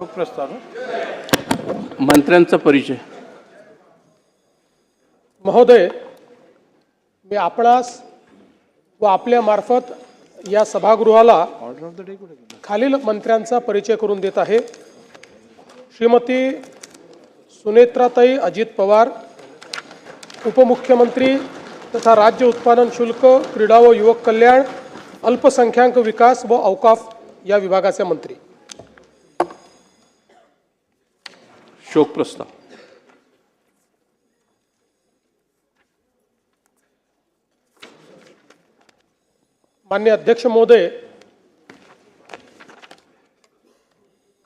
प्रस्ताव मंत्र्यांचा परिचय. महोदय, मी आपणास व आपल्या मार्फत या सभागृहाला खालील मंत्र्यांचा परिचय करून देत आहे. श्रीमती सुनेत्राताई अजित पवार, उपमुख्यमंत्री तथा राज्य उत्पादन शुल्क, क्रीडा व युवक कल्याण, अल्पसंख्याक विकास व औकाफ या विभागाचे मंत्री. शोक प्रस्ताव. माननीय अध्यक्ष महोदय,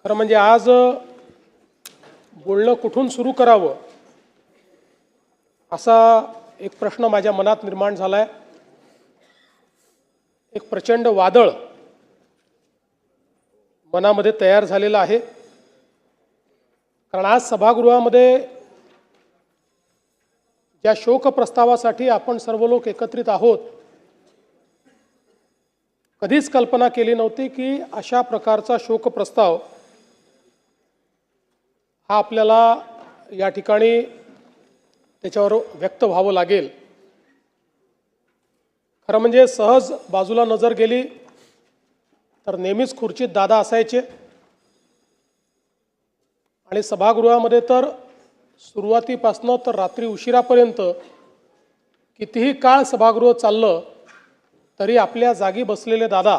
खरं म्हणजे आज बोलणं कुठून सुरू करावं असा एक प्रश्न माझ्या मनात निर्माण झाला आहे. एक प्रचंड वादळ मनामध्ये तयार झालेलं आहे. कारण आज सभागृहामध्ये ज्या शोक प्रस्तावासाठी आपण सर्व लोक एकत्रित आहोत, कधीच कल्पना केली नव्हती की अशा प्रकारचा शोक प्रस्ताव हा आपल्याला या ठिकाणी त्याच्यावर व्यक्त व्हावं लागेल. खरं म्हणजे सहज बाजूला नजर गेली तर नेहमीच खुर्चीत दादा असायचे आणि सभागृहामध्ये तर सुरुवातीपासनं तर रात्री उशिरापर्यंत कितीही काळ सभागृह चाललं तरी आपल्या जागी बसलेले दादा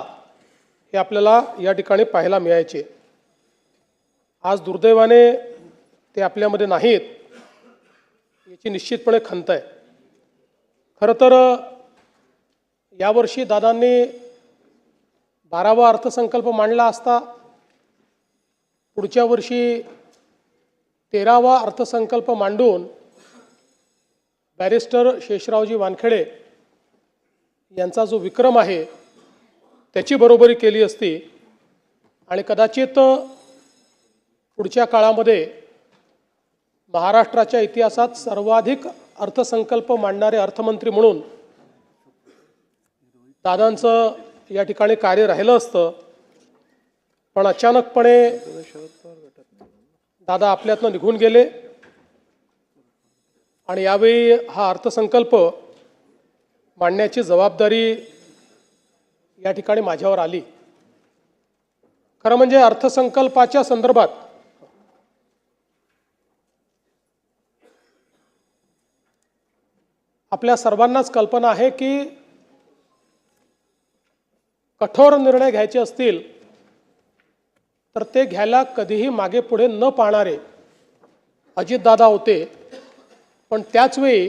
हे आपल्याला या ठिकाणी पाहायला मिळायचे. आज दुर्दैवाने ते आपल्यामध्ये नाहीत, याची निश्चितपणे खंत आहे. खरं तर यावर्षी दादांनी 12वा अर्थसंकल्प मांडला असता, पुढच्या वर्षी 13वा अर्थसंकल्प मांडून बॅरिस्टर शेषरावजी वानखेडे यांचा जो विक्रम आहे त्याची बरोबरी केली असती आणि कदाचित पुढच्या काळामध्ये महाराष्ट्राच्या इतिहासात सर्वाधिक अर्थसंकल्प मांडणारे अर्थमंत्री म्हणून दादांचं या ठिकाणी कार्य राहिलं असतं. पण अचानकपणे दादा आपल्यातनं निघून गेले आणि यावेळी हा अर्थसंकल्प मांडण्याची जबाबदारी या ठिकाणी माझ्यावर आली. खरं म्हणजे अर्थसंकल्पाच्या संदर्भात आपल्या सर्वांनाच कल्पना आहे की कठोर निर्णय घ्यायचे असतील तर ते घ्यायला कधीही मागे पुढे न पाहणारे अजितदादा होते. पण त्याचवेळी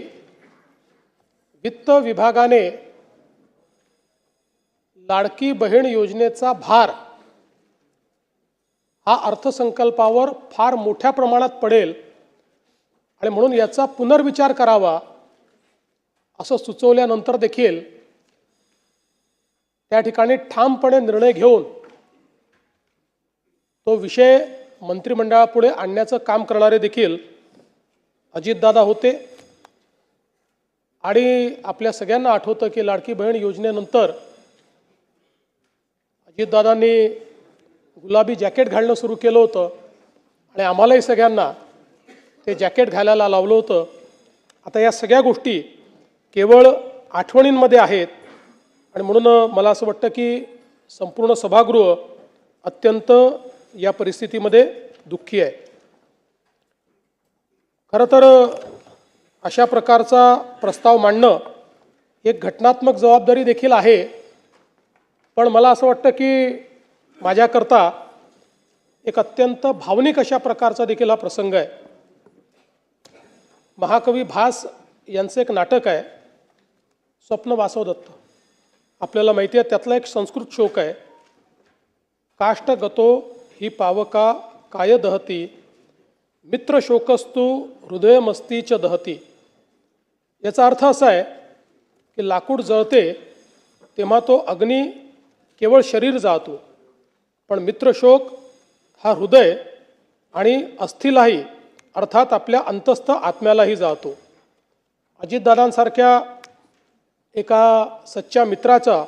वित्त विभागाने लाडकी बहीण योजनेचा भार हा अर्थसंकल्पावर फार मोठ्या प्रमाणात पडेल आणि म्हणून याचा पुनर्विचार करावा असं सुचवल्यानंतर देखील त्या ठिकाणी ठामपणे निर्णय घेऊन तो विषय मंत्रिमंडळापुढे आणण्याचं काम करणारे देखील अजितदादा होते. आणि आपल्या सगळ्यांना आठवतं की लाडकी बहीण योजनेनंतर अजितदादांनी गुलाबी जॅकेट घालणं सुरू केलं होतं आणि आम्हालाही सगळ्यांना ते जॅकेट घालायला लावलं होतं. आता या सगळ्या गोष्टी केवळ आठवणींमध्ये आहेत आणि म्हणून मला असं वाटतं की संपूर्ण सभागृह अत्यंत या परिस्थितीमध्ये दुःखी आहे. खरं तर अशा प्रकारचा प्रस्ताव मांडणं एक घटनात्मक जबाबदारी देखील आहे. पण मला असं वाटतं की माझ्याकरता एक अत्यंत भावनिक अशा प्रकारचा देखील हा प्रसंग आहे. महाकवी भास यांचं एक नाटक आहे स्वप्न वासवदत्त. आपल्याला माहिती आहे त्यातला एक संस्कृत श्लोक आहे, काष्ट गतो ही पावका काय दहती, मित्र शोकस्तु हृदयमस्तीच दहती. याचा अर्थ असा आहे की लाकूड जळते तेव्हा तो अग्नी केवळ शरीर जाळतो, पण मित्रशोक हा हृदय आणि अस्थिलाही अर्थात आपल्या अंतस्थ आत्म्यालाही जाळतो. अजितदादांसारख्या एका सच्च्या मित्राचा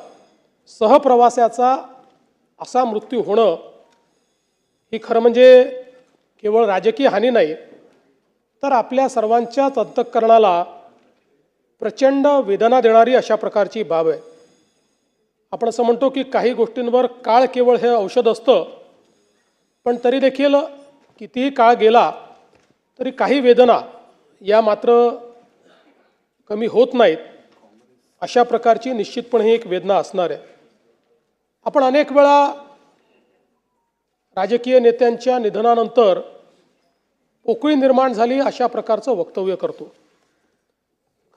सहप्रवासाचा असा मृत्यू होणं ही खरं म्हणजे केवळ राजकीय हानी नाही, तर आपल्या सर्वांच्याच अंतःकरणाला प्रचंड वेदना देणारी अशा प्रकारची बाब आहे. आपण असं म्हणतो की काही गोष्टींवर काळ केवळ हे औषध असतं, पण तरी देखील कितीही काळ गेला तरी काही वेदना या मात्र कमी होत नाहीत. अशा प्रकारची निश्चितपणे ही एक वेदना असणार आहे. आपण अनेक वेळा राजकीय नेत्यांच्या निधनानंतर पोकळी निर्माण झाली अशा प्रकारचं वक्तव्य करतो.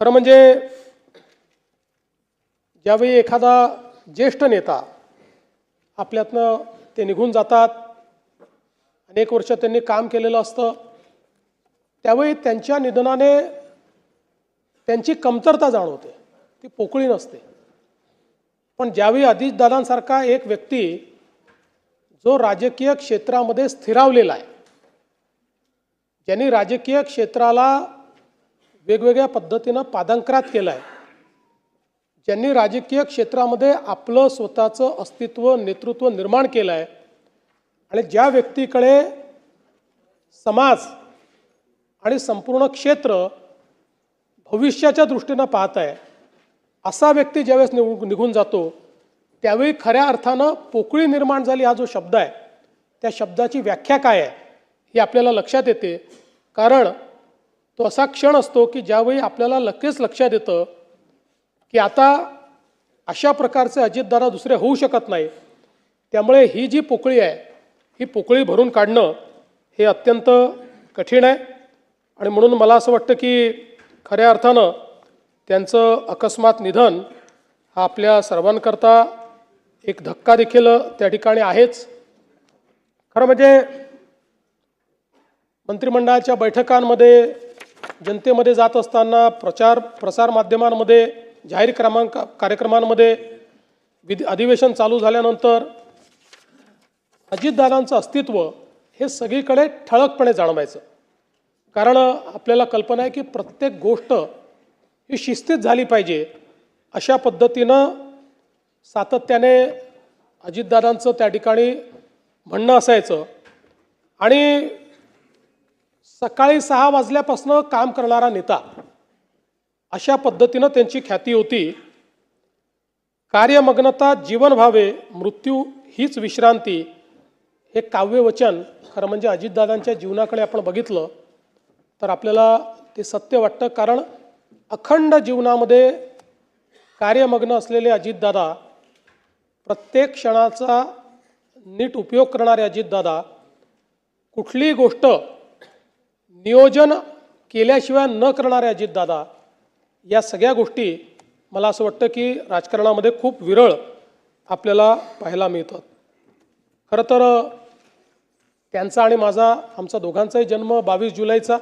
खरं म्हणजे ज्यावेळी एखादा ज्येष्ठ नेता आपल्यातनं ते निघून जातात, अनेक वर्ष त्यांनी काम केलेलं असतं, त्यावेळी त्यांच्या निधनाने त्यांची कमतरता जाणवते, ती पोकळी नसते. पण ज्यावेळी अजितदादांसारखा एक व्यक्ती जो राजकीय क्षेत्रामध्ये स्थिरावलेला आहे, ज्यांनी राजकीय क्षेत्राला वेगवेगळ्या पद्धतीनं पादांकरात केलं आहे, ज्यांनी राजकीय क्षेत्रामध्ये आपलं स्वतःचं अस्तित्व नेतृत्व निर्माण केलं आहे आणि ज्या व्यक्तीकडे समाज आणि संपूर्ण क्षेत्र भविष्याच्या दृष्टीनं पाहत आहे, असा व्यक्ती ज्यावेळेस निघून जातो त्यावेळी खऱ्या अर्थानं पोकळी निर्माण झाली हा जो शब्द आहे, त्या शब्दाची व्याख्या काय आहे ही आपल्याला लक्षात येते. कारण तो असा क्षण असतो की ज्यावेळी आपल्याला लगेच लक्षात येतं की आता अशा प्रकारचे अजितदादा दुसरे होऊ शकत नाही. त्यामुळे ही जी पोकळी आहे ही पोकळी भरून काढणं हे अत्यंत कठीण आहे. आणि म्हणून मला असं वाटतं की खऱ्या अर्थानं त्यांचं अकस्मात निधन हा आपल्या सर्वांकरता एक धक्का देखील त्या ठिकाणी आहेच. खरं म्हणजे मंत्रिमंडळाच्या बैठकांमध्ये, जनतेमध्ये जात असताना, प्रसार माध्यमांमध्ये, जाहीर कार्यक्रमांमध्ये, अधिवेशन चालू झाल्यानंतर अजितदादांचं अस्तित्व हे सगळीकडे ठळकपणे जाणवायचं. कारण आपल्याला कल्पना आहे की प्रत्येक गोष्ट ही शिस्तीत झाली पाहिजे अशा पद्धतीनं सातत्याने अजितदादांचं त्या ठिकाणी म्हणणं असायचं. आणि सकाळी 6 वाजल्यापासून काम करणारा नेता अशा पद्धतीनं त्यांची ख्याती होती. कार्यमग्नता जीवन व्हावे, मृत्यू हीच विश्रांती हे काव्यवचन खरं म्हणजे अजितदादांच्या जीवनाकडे आपण बघितलं तर आपल्याला ते सत्य वाटतं. कारण अखंड जीवनामध्ये कार्यमग्न असलेले अजितदादा, प्रत्येक क्षणाचा नीट उपयोग करणारे अजितदादा, कुठलीही गोष्ट नियोजन केल्याशिवाय न करणारे अजितदादा, या सगळ्या गोष्टी मला असं वाटतं की राजकारणामध्ये खूप विरळ आपल्याला पाहायला मिळतात. खरं तर त्यांचा आणि आमचा दोघांचाही जन्म 22 जुलैचा.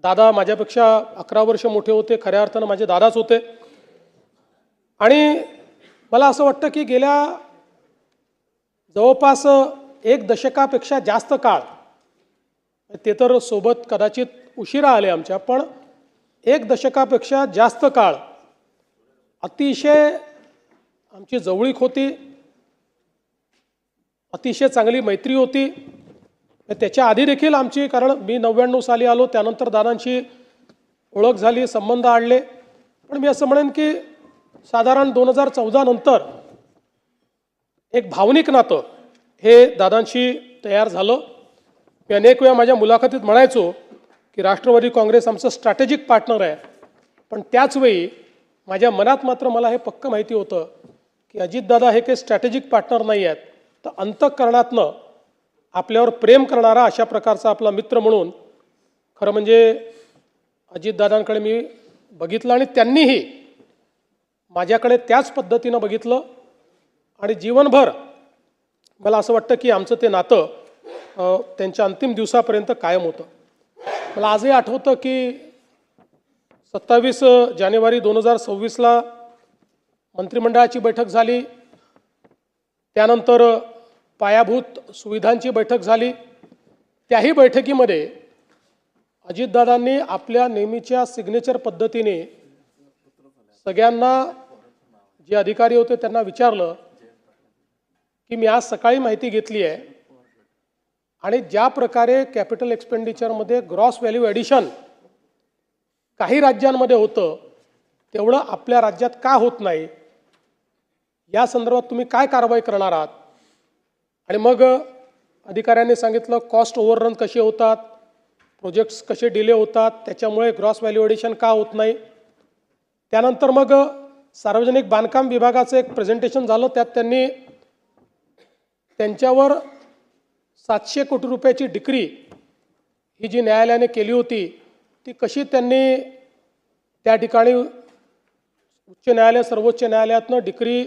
दादा माझ्यापेक्षा 11 वर्ष मोठे होते, खऱ्या अर्थानं माझे दादाच होते. आणि मला असं वाटतं की गेल्या जवळपास 1 दशकापेक्षा जास्त काळ, ते तर सोबत कदाचित उशिरा आले आमच्या, पण 1 दशकापेक्षा जास्त काळ अतिशय आमची जवळीक होती, अतिशय चांगली मैत्री होती. त्याच्या आधी देखील आमची, कारण मी 99 साली आलो, त्यानंतर दादांची ओळख झाली, संबंध आणले. पण मी असं म्हणेन की साधारण 2014 नंतर एक भावनिक नातं हे दादांशी तयार झालं. मी अनेक वेळा माझ्या मुलाखतीत म्हणायचो की राष्ट्रवादी काँग्रेस आमचं स्ट्रॅटेजिक पार्टनर आहे. पण त्याचवेळी माझ्या मनात मात्र मला हे पक्कं माहिती होतं की अजितदादा हे काही स्ट्रॅटेजिक पार्टनर नाही आहेत, तर अंतःकरणातनं आपल्यावर प्रेम करणारा अशा प्रकारचा आपला मित्र म्हणून खरं म्हणजे अजितदादांकडे मी बघितलं आणि त्यांनीही माझ्याकडे त्याच पद्धतीनं बघितलं. आणि जीवनभर मला असं वाटतं की आमचं ते नातं त्यांच्या अंतिम दिवसापर्यंत कायम होतं. मला आजही आठवतं की 27 जानेवारी 2026ला मंत्रिमंडळाची बैठक झाली, त्यानंतर पायाभूत सुविधांची बैठक झाली. त्याही बैठकीमध्ये अजितदादांनी आपल्या नेहमीच्या सिग्नेचर पद्धतीने सगळ्यांना, जे अधिकारी होते त्यांना विचारलं की मी आज सकाळी माहिती घेतली आहे आणि ज्या प्रकारे कॅपिटल एक्सपेंडिचरमध्ये ग्रॉस व्हॅल्यू ॲडिशन काही राज्यांमध्ये होतं तेवढं आपल्या राज्यात का होत नाही, या संदर्भात तुम्ही काय कारवाई करणार आहात? आणि मग अधिकाऱ्यांनी सांगितलं कॉस्ट ओव्हररन कसे होतात, प्रोजेक्ट्स कसे डिले होतात, त्याच्यामुळे ग्रॉस व्हॅल्यू ॲडिशन का होत नाही. त्यानंतर मग सार्वजनिक बांधकाम विभागाचं एक प्रेझेंटेशन झालं, त्यात त्यांनी त्यांच्यावर 700 कोटी रुपयाची डिक्री ही जी न्यायालयाने केली होती ती कशी त्यांनी त्या ठिकाणी उच्च न्यायालय सर्वोच्च न्यायालयातनं डिक्री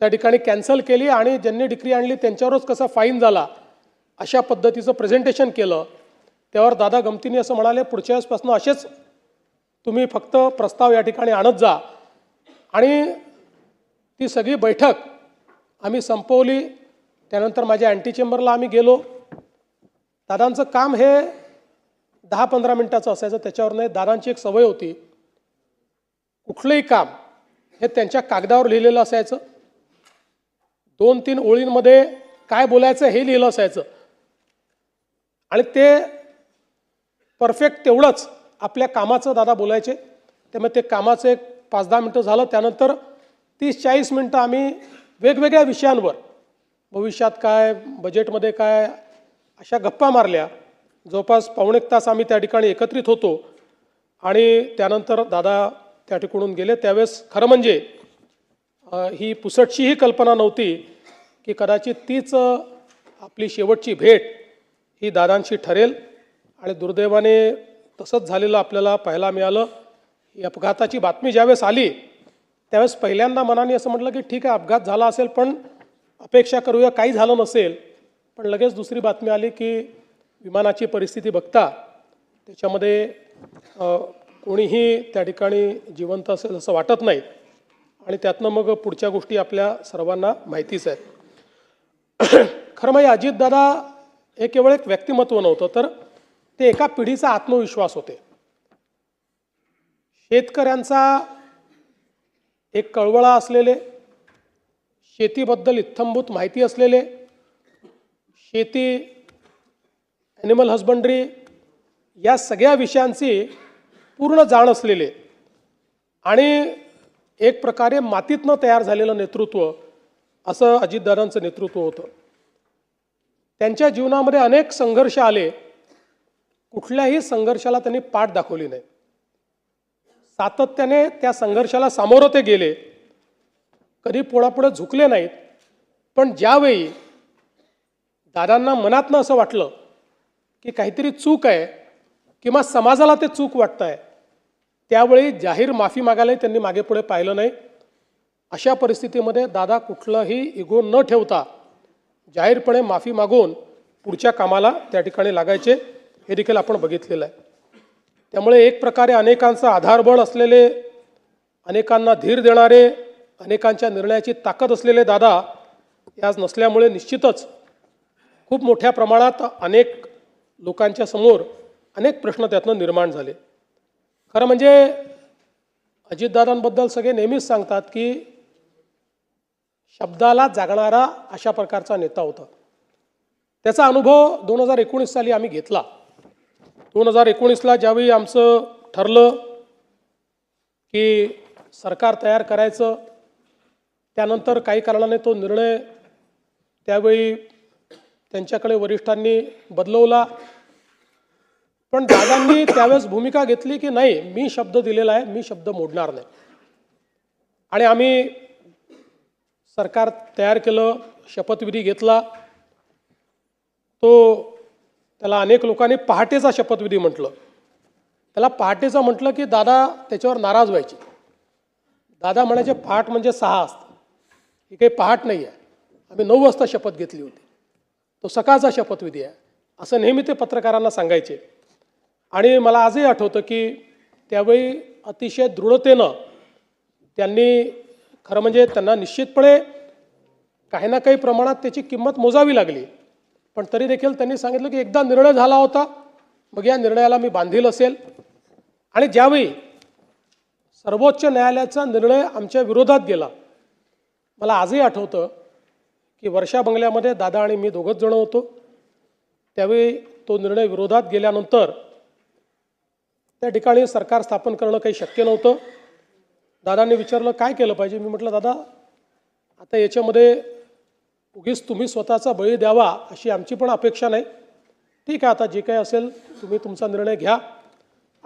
त्या ठिकाणी कॅन्सल केली आणि ज्यांनी डिक्री आणली त्यांच्यावरच कसा फाईन झाला अशा पद्धतीचं प्रेझेंटेशन केलं. त्यावर दादा गमतीने असं म्हणाले पुढच्या वेळेसपासून असेच तुम्ही फक्त प्रस्ताव या ठिकाणी आणत जा. आणि ती सगळी बैठक आम्ही संपवली. त्यानंतर माझ्या अँटी चेंबरला आम्ही गेलो. दादांचं काम हे 10-15 मिनिटाचं असायचं, त्याच्यावर नाही. दादांची एक सवय होती, कुठलंही काम हे त्यांच्या कागदावर लिहिलेलं असायचं. 2-3 ओळींमध्ये काय बोलायचं हे लिहिलं असायचं आणि ते परफेक्ट तेवढंच आपल्या कामाचं दादा बोलायचे. त्यामुळे ते कामाचं एक 5-10 मिनटं झालं. त्यानंतर 30-40 मिनटं आम्ही वेगवेगळ्या विषयांवर, भविष्यात काय, बजेटमध्ये काय, अशा गप्पा मारल्या. जवळपास पावणे तास आम्ही त्या ठिकाणी एकत्रित होतो आणि त्यानंतर दादा त्या ठिकाणून गेले. त्यावेळेस खरं म्हणजे ही पुसटशीही कल्पना नव्हती की कदाचित तीच आपली शेवटची भेट ही दादांशी ठरेल. आणि दुर्दैवाने तसंच झालेलं आपल्याला पाहायला मिळालं. ही अपघाताची बातमी ज्यावेळेस आली त्यावेळेस पहिल्यांदा मनाने असं म्हटलं की ठीक आहे, अपघात झाला असेल, पण अपेक्षा करूया काही झालं नसेल. पण लगेच दुसरी बातमी आली की विमानाची परिस्थिती बघता त्याच्यामध्ये कोणीही त्या ठिकाणी जिवंत असेल असं वाटत नाही. आणि त्यातनं मग पुढच्या गोष्टी आपल्या सर्वांना माहितीच आहेत. खरं म्हणजे अजितदादा हे केवळ एक व्यक्तिमत्व नव्हतं, तर ते एका पिढीचा आत्मविश्वास होते. शेतकऱ्यांचा एक कळवळा असलेले, शेतीबद्दल इत्थंभूत माहिती असलेले, शेती, ॲनिमल हजबंड्री या सगळ्या विषयांची पूर्ण जाण असलेले आणि एक प्रकारे मातीतनं तयार झालेलं नेतृत्व असं अजितदादांचं नेतृत्व होतं. त्यांच्या जीवनामध्ये अनेक संघर्ष आले, कुठल्याही संघर्षाला त्यांनी पाठ दाखवली नाही. सातत्याने त्या संघर्षाला सामोरं ते गेले, कधी पोळापुढे झुकले नाहीत. पण ज्यावेळी दादांना मनातनं असं वाटलं की काहीतरी चूक आहे किंवा समाजाला ते चूक वाटतं आहे, त्यावेळी जाहीर माफी मागायलाही त्यांनी मागे पुढे पाहिलं नाही. अशा परिस्थितीमध्ये दादा कुठलाही इगो न ठेवता जाहीरपणे माफी मागून पुढच्या कामाला त्या ठिकाणी लागायचे, हे देखील आपण बघितलेलं आहे. त्यामुळे एक प्रकारे अनेकांचं आधारबळ असलेले, अनेकांना धीर देणारे, अनेकांच्या निर्णयाची ताकद असलेले दादा आज नसल्यामुळे निश्चितच खूप मोठ्या प्रमाणात अनेक लोकांच्या समोर अनेक प्रश्न त्यातनं निर्माण झाले. खरं म्हणजे अजितदादांबद्दल सगळे नेहमीच सांगतात की शब्दाला जागणारा अशा प्रकारचा नेता होता. त्याचा अनुभव 2019 साली आम्ही घेतला. 2019ला ज्यावेळी आमचं ठरलं की सरकार तयार करायचं, त्यानंतर काही कारणाने तो निर्णय त्यावेळी त्यांच्याकडे वरिष्ठांनी बदलवला. पण दादांनी त्यावेळेस भूमिका घेतली की नाही, मी शब्द दिलेला आहे, मी शब्द मोडणार नाही. आणि आम्ही सरकार तयार केलं, शपथविधी घेतला. त्याला अनेक लोकांनी पहाटेचा शपथविधी म्हटलं. त्याला पहाटेचा म्हटलं की दादा त्याच्यावर नाराज व्हायचे. दादा म्हणायचे पहाट म्हणजे 6 असतं, ही काही पहाट नाही आहे, आम्ही 9 वाजता शपथ घेतली होती, तो सकाळचा शपथविधी आहे, असं नेहमी ते पत्रकारांना सांगायचे. आणि मला आजही आठवतं की त्यावेळी अतिशय दृढतेनं त्यांनी, खरं म्हणजे त्यांना निश्चितपणे काही ना काही प्रमाणात त्याची किंमत मोजावी लागली, पण तरी देखील त्यांनी सांगितलं की एकदा निर्णय झाला होता, मग या निर्णयाला मी बांधील असेल. आणि ज्यावेळी सर्वोच्च न्यायालयाचा निर्णय आमच्या विरोधात गेला, मला आजही आठवतं की वर्षा बंगल्यामध्ये दादा आणि मी दोघंच जण होतो. त्यावेळी तो निर्णय विरोधात गेल्यानंतर त्या ठिकाणी सरकार स्थापन करणं काही शक्य नव्हतं. दादांनी विचारलं काय केलं पाहिजे. मी म्हटलं दादा आता याच्यामध्ये उगीच तुम्ही स्वतःचा बळी द्यावा अशी आमची पण अपेक्षा नाही. ठीक आहे, आता जे काही असेल तुम्ही तुमचा निर्णय घ्या.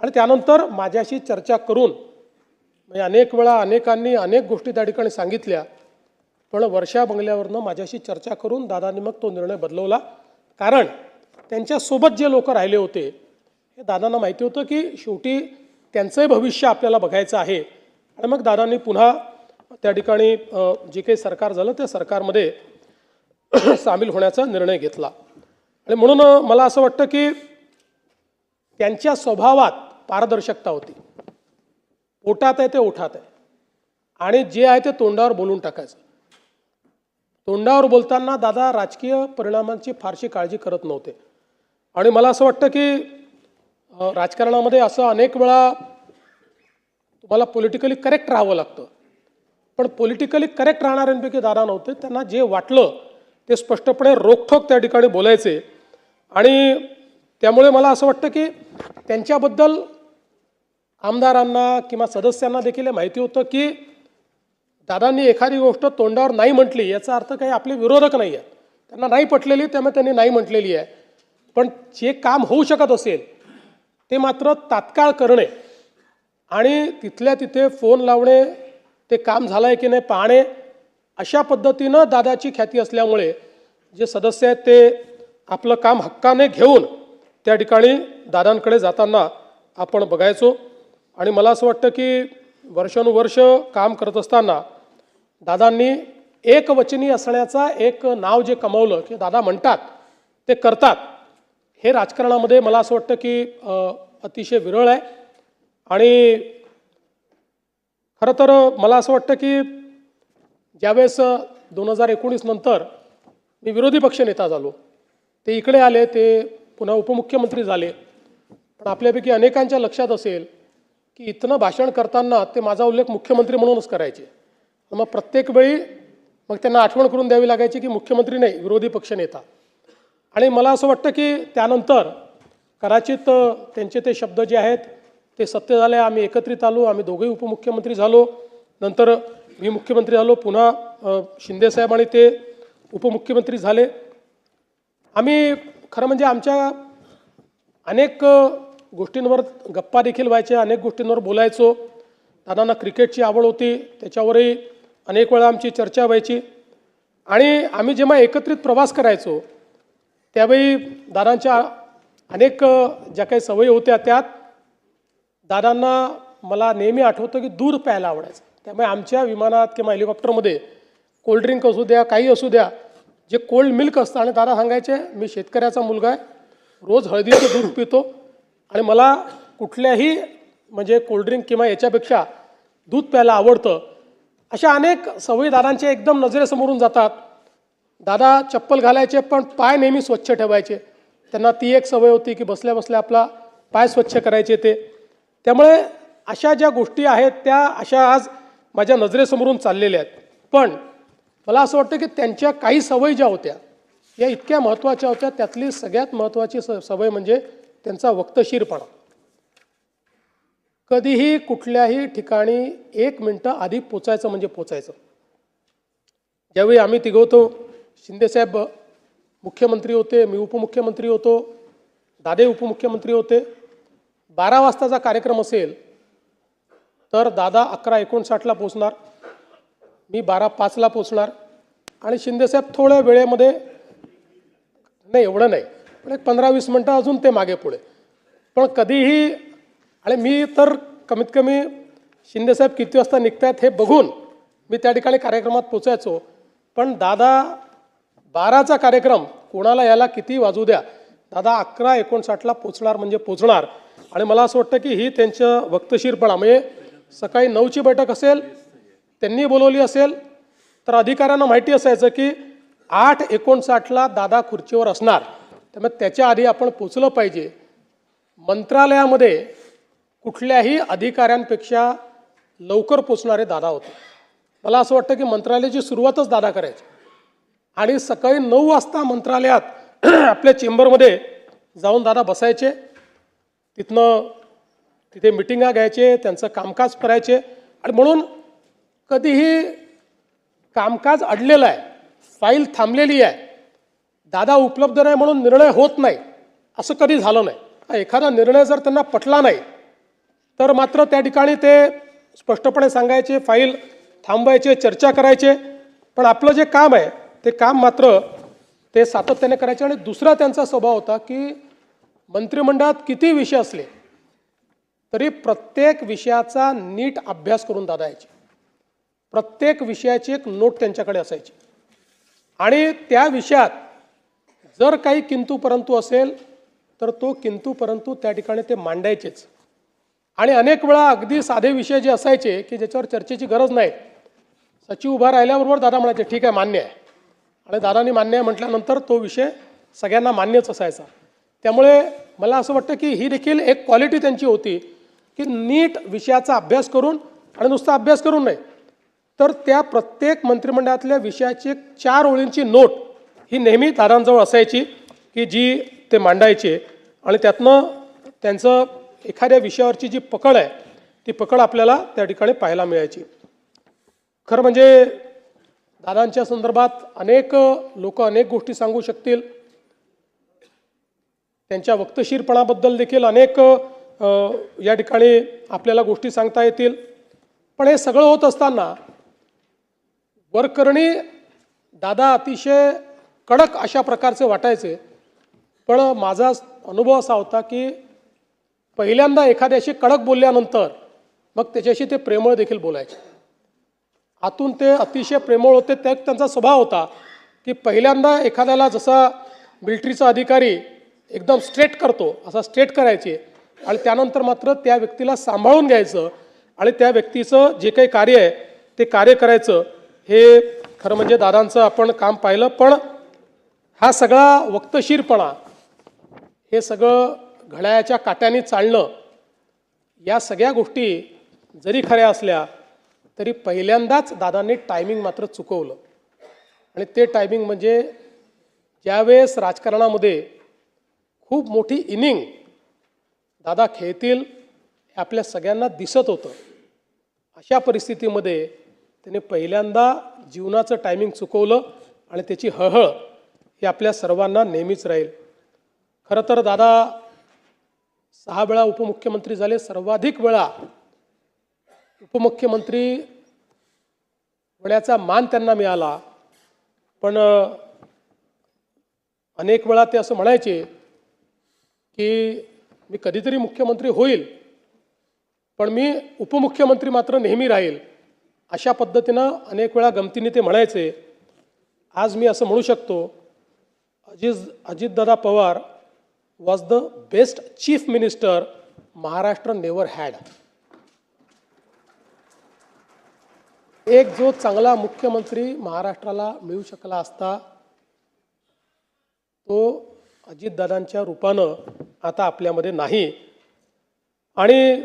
आणि त्यानंतर माझ्याशी चर्चा करून म्हणजे अनेक वेळा अनेकांनी अनेक गोष्टी त्या ठिकाणी सांगितल्या, पण वर्षा बंगल्यावरनं माझ्याशी चर्चा करून दादांनी मग तो निर्णय बदलवला. कारण त्यांच्यासोबत जे लोक राहिले होते हे दादांना माहिती होतं की शेवटी त्यांचंही भविष्य आपल्याला बघायचं आहे. आणि मग दादांनी पुन्हा त्या ठिकाणी जे काही सरकार झालं त्या सरकारमध्ये सामील होण्याचा निर्णय घेतला. आणि म्हणून मला असं वाटतं की त्यांच्या स्वभावात पारदर्शकता होती. पोटात आहे ते ओठात आहे आणि जे आहे ते तोंडावर बोलून टाकायचं. तोंडावर बोलताना दादा राजकीय परिणामांची फारशी काळजी करत नव्हते. आणि मला असं वाटतं की राजकारणामध्ये असं अनेक वेळा तुम्हाला पॉलिटिकली करेक्ट राहावं लागतं, पण पॉलिटिकली करेक्ट राहणाऱ्यांपैकी दादा नव्हते. त्यांना जे वाटलं ते स्पष्टपणे रोखठोक त्या ठिकाणी बोलायचे. आणि त्यामुळे मला असं वाटतं की त्यांच्याबद्दल आमदारांना किंवा सदस्यांना देखील हे माहिती होतं की दादांनी एखादी गोष्ट तोंडावर नाही म्हटली याचा अर्थ काही आपले विरोधक नाही आहेत, त्यांना नाही पटलेली त्यामुळे त्यांनी नाही म्हटलेली आहे. पण जे काम होऊ शकत असेल ते मात्र तात्काळ करणे आणि तिथल्या तिथे फोन लावणे, ते काम झालं आहे की नाही पाहणे, अशा पद्धतीनं दादाची ख्याती असल्यामुळे जे सदस्य आहेत ते आपलं काम हक्काने घेऊन त्या ठिकाणी दादांकडे जाताना आपण बघायचो. आणि मला असं वाटतं की वर्षानुवर्ष काम करत असताना दादांनी एकवचनी असण्याचा एक नाव जे कमावलं की दादा म्हणतात ते करतात, हे राजकारणामध्ये मला असं वाटतं की अतिशय विरळ आहे. आणि खरं तर मला असं वाटतं की ज्यावेळेस 2019 नंतर मी विरोधी पक्षनेता झालो, ते इकडे आले, ते पुन्हा उपमुख्यमंत्री झाले. पण आपल्यापैकी अनेकांच्या लक्षात असेल की इथनं भाषण करताना ते माझा उल्लेख मुख्यमंत्री म्हणूनच करायचे. मग प्रत्येक वेळी मग त्यांना आठवण करून द्यावी लागायची की मुख्यमंत्री नाही, विरोधी पक्षनेता. आणि मला असं वाटतं की त्यानंतर कदाचित त्यांचे ते शब्द जे आहेत ते सत्य झाले. आम्ही एकत्रित आलो, आम्ही दोघेही उपमुख्यमंत्री झालो. नंतर मी मुख्यमंत्री झालो, पुन्हा शिंदेसाहेब आणि ते उपमुख्यमंत्री झाले. आम्ही खरं म्हणजे आमच्या अनेक गोष्टींवर गप्पा देखील व्हायच्या, अनेक गोष्टींवर बोलायचो. दादांना क्रिकेटची आवड होती, त्याच्यावरही अनेक वेळा आमची चर्चा व्हायची. आणि आम्ही जेव्हा एकत्रित प्रवास करायचो त्यावेळी दादांच्या अनेक ज्या काही सवयी होत्या त्यात दादांना मला नेहमी आठवतं की दूध प्यायला आवडायचं. त्यामुळे आमच्या विमानात किंवा हेलिकॉप्टरमध्ये कोल्ड्रिंक असू द्या, काही असू द्या, जे कोल्ड मिल्क असतं, आणि दादा सांगायचे मी शेतकऱ्याचा मुलगा आहे, रोज हळदीचं दूध पितो आणि मला कुठल्याही म्हणजे कोल्ड्रिंक किंवा याच्यापेक्षा दूध प्यायला आवडतं. अशा अनेक सवयी दादांच्या एकदम नजरेसमोरून जातात. दादा चप्पल घालायचे पण पाय नेहमी स्वच्छ ठेवायचे. त्यांना ती एक सवय होती की बसल्या बसल्या आपला पाय स्वच्छ करायचे ते. त्यामुळे अशा ज्या गोष्टी आहेत त्या अशा आज माझ्या नजरेसमोरून चाललेल्या आहेत. पण मला असं वाटतं की त्यांच्या काही सवयी ज्या होत्या या इतक्या महत्त्वाच्या होत्या. त्यातली सगळ्यात महत्त्वाची सवय म्हणजे त्यांचा वक्तशीरपणा. कधीही कुठल्याही ठिकाणी 1 मिनिटं आधी पोचायचं म्हणजे पोचायचं. ज्यावेळी आम्ही तिघं होतो, शिंदेसाहेब मुख्यमंत्री होते, मी उपमुख्यमंत्री होतो, दादे उपमुख्यमंत्री होते. 12 वाजताचा कार्यक्रम असेल तर दादा 11:59ला पोचणार, मी 12:05ला पोचणार आणि शिंदेसाहेब थोड्या वेळेमध्ये, नाही एवढं नाही पण एक 15-20 मिनटं अजून ते मागे पुढे. पण कधीही, आणि मी तर कमीत कमी शिंदेसाहेब किती वाजता निघतायत हे बघून मी त्या ठिकाणी कार्यक्रमात पोचायचो. पण दादा 12चा कार्यक्रम कोणाला याला किती वाजू द्या, दादा 11:59ला पोचणार म्हणजे पोचणार. आणि मला असं वाटतं की ही त्यांचं वक्तशीरपणा, म्हणजे सकाळी 9ची बैठक असेल, त्यांनी बोलवली असेल तर अधिकाऱ्यांना माहिती असायचं की 8:59ला दादा खुर्चीवर असणार, त्यामुळे त्याच्या आधी आपण पोचलं पाहिजे. मंत्रालयामध्ये कुठल्याही अधिकाऱ्यांपेक्षा लवकर पोचणारे दादा होते. मला असं वाटतं की मंत्रालयाची सुरुवातच दादा करायची आणि सकाळी 9 वाजता मंत्रालयात आपल्या चेंबरमध्ये जाऊन दादा बसायचे, तिथे मिटिंगा घ्यायचे, त्यांचं कामकाज करायचे. आणि म्हणून कधीही कामकाज अडलेलं आहे, फाईल थांबलेली आहे, दादा उपलब्ध नाही म्हणून निर्णय होत नाही, असं कधी झालं नाही. एखादा निर्णय जर त्यांना पटला नाही तर मात्र त्या ठिकाणी ते स्पष्टपणे सांगायचे, फाईल थांबवायचे, चर्चा करायचे. पण आपलं जे काम आहे ते काम मात्र ते सातत्याने करायचे. आणि दुसरा त्यांचा स्वभाव होता की मंत्रिमंडळात किती विषय असले तरी प्रत्येक विषयाचा नीट अभ्यास करून दादा यायचे. प्रत्येक विषयाची एक नोट त्यांच्याकडे असायची आणि त्या विषयात जर काही किंतु परंतु असेल तर तो किंतु परंतु त्या ठिकाणी ते मांडायचेच. आणि अनेक वेळा अगदी साधे विषय जे असायचे की ज्याच्यावर चर्चेची गरज नाही, सचिव उभा राहिल्याबरोबर दादा म्हणायचे ठीक आहे मान्य आहे, आणि दादांनी मान्य आहे म्हटल्यानंतर तो विषय सगळ्यांना मान्यच असायचा. त्यामुळे मला असं वाटतं की ही देखील एक क्वालिटी त्यांची होती की नीट विषयाचा अभ्यास करून, आणि नुसता अभ्यास करून नाही तर त्या प्रत्येक मंत्रिमंडळातल्या विषयाची 4 ओळींची नोट ही नेहमी दादांजवळ असायची की जी ते मांडायचे. आणि त्यातनं त्यांचं एखाद्या विषयावरची जी पकड आहे ती पकड आपल्याला त्या ठिकाणी पाहायला मिळायची. खरं म्हणजे दादांच्या संदर्भात अनेक लोक अनेक गोष्टी सांगू शकतील. त्यांच्या वक्तशीरपणाबद्दल देखील अनेक या ठिकाणी आपल्याला गोष्टी सांगता येतील. पण हे सगळं होत असताना वरकरणी दादा अतिशय कडक अशा प्रकारचे वाटायचे. पण माझा अनुभव असा होता की पहिल्यांदा एखाद्याशी कडक बोलल्यानंतर मग त्याच्याशी ते प्रेमळ देखील बोलायचे. आतून ते अतिशय प्रेमळ होते. त्यात त्यांचा स्वभाव होता की पहिल्यांदा एखाद्याला जसा मिलिटरीचा अधिकारी एकदम स्ट्रेट करतो असा स्ट्रेट करायचे, आणि त्यानंतर मात्र त्या व्यक्तीला सांभाळून घ्यायचं आणि त्या व्यक्तीचं जे काही कार्य आहे ते कार्य करायचं. हे खरं म्हणजे दादांचं आपण काम पाहिलं. पण हा सगळा वक्तशीरपणा, हे सगळं घड्याळाच्या काट्याने चालणं, या सगळ्या गोष्टी जरी खऱ्या असल्या तरी पहिल्यांदाच दादांनी टायमिंग मात्र चुकवलं. आणि ते टायमिंग म्हणजे ज्यावेळेस राजकारणामध्ये खूप मोठी इनिंग दादा खेळतील हे आपल्या सगळ्यांना दिसत होतं. अशा परिस्थितीमध्ये त्याने पहिल्यांदा जीवनाचं टायमिंग चुकवलं आणि त्याची हळहळ ही आपल्या सर्वांना नेहमीच राहील. खरं तर दादा 6 वेळा उपमुख्यमंत्री झाले. सर्वाधिक वेळा उपमुख्यमंत्री होण्याचा मान त्यांना मिळाला. पण अनेक वेळा ते असं म्हणायचे की मी कधीतरी मुख्यमंत्री होईल पण मी उपमुख्यमंत्री मात्र नेहमी राहील. अशा पद्धतीनं अनेक वेळा गमतीने ते म्हणायचे. आज मी असं म्हणू शकतो Ajitdada Pawar was the best chief minister Maharashtra never had. एक जो चांगला मुख्यमंत्री महाराष्ट्राला मिळू शकला असता तो अजितदादांच्या रूपानं आता आपल्यामध्ये नाही. आणि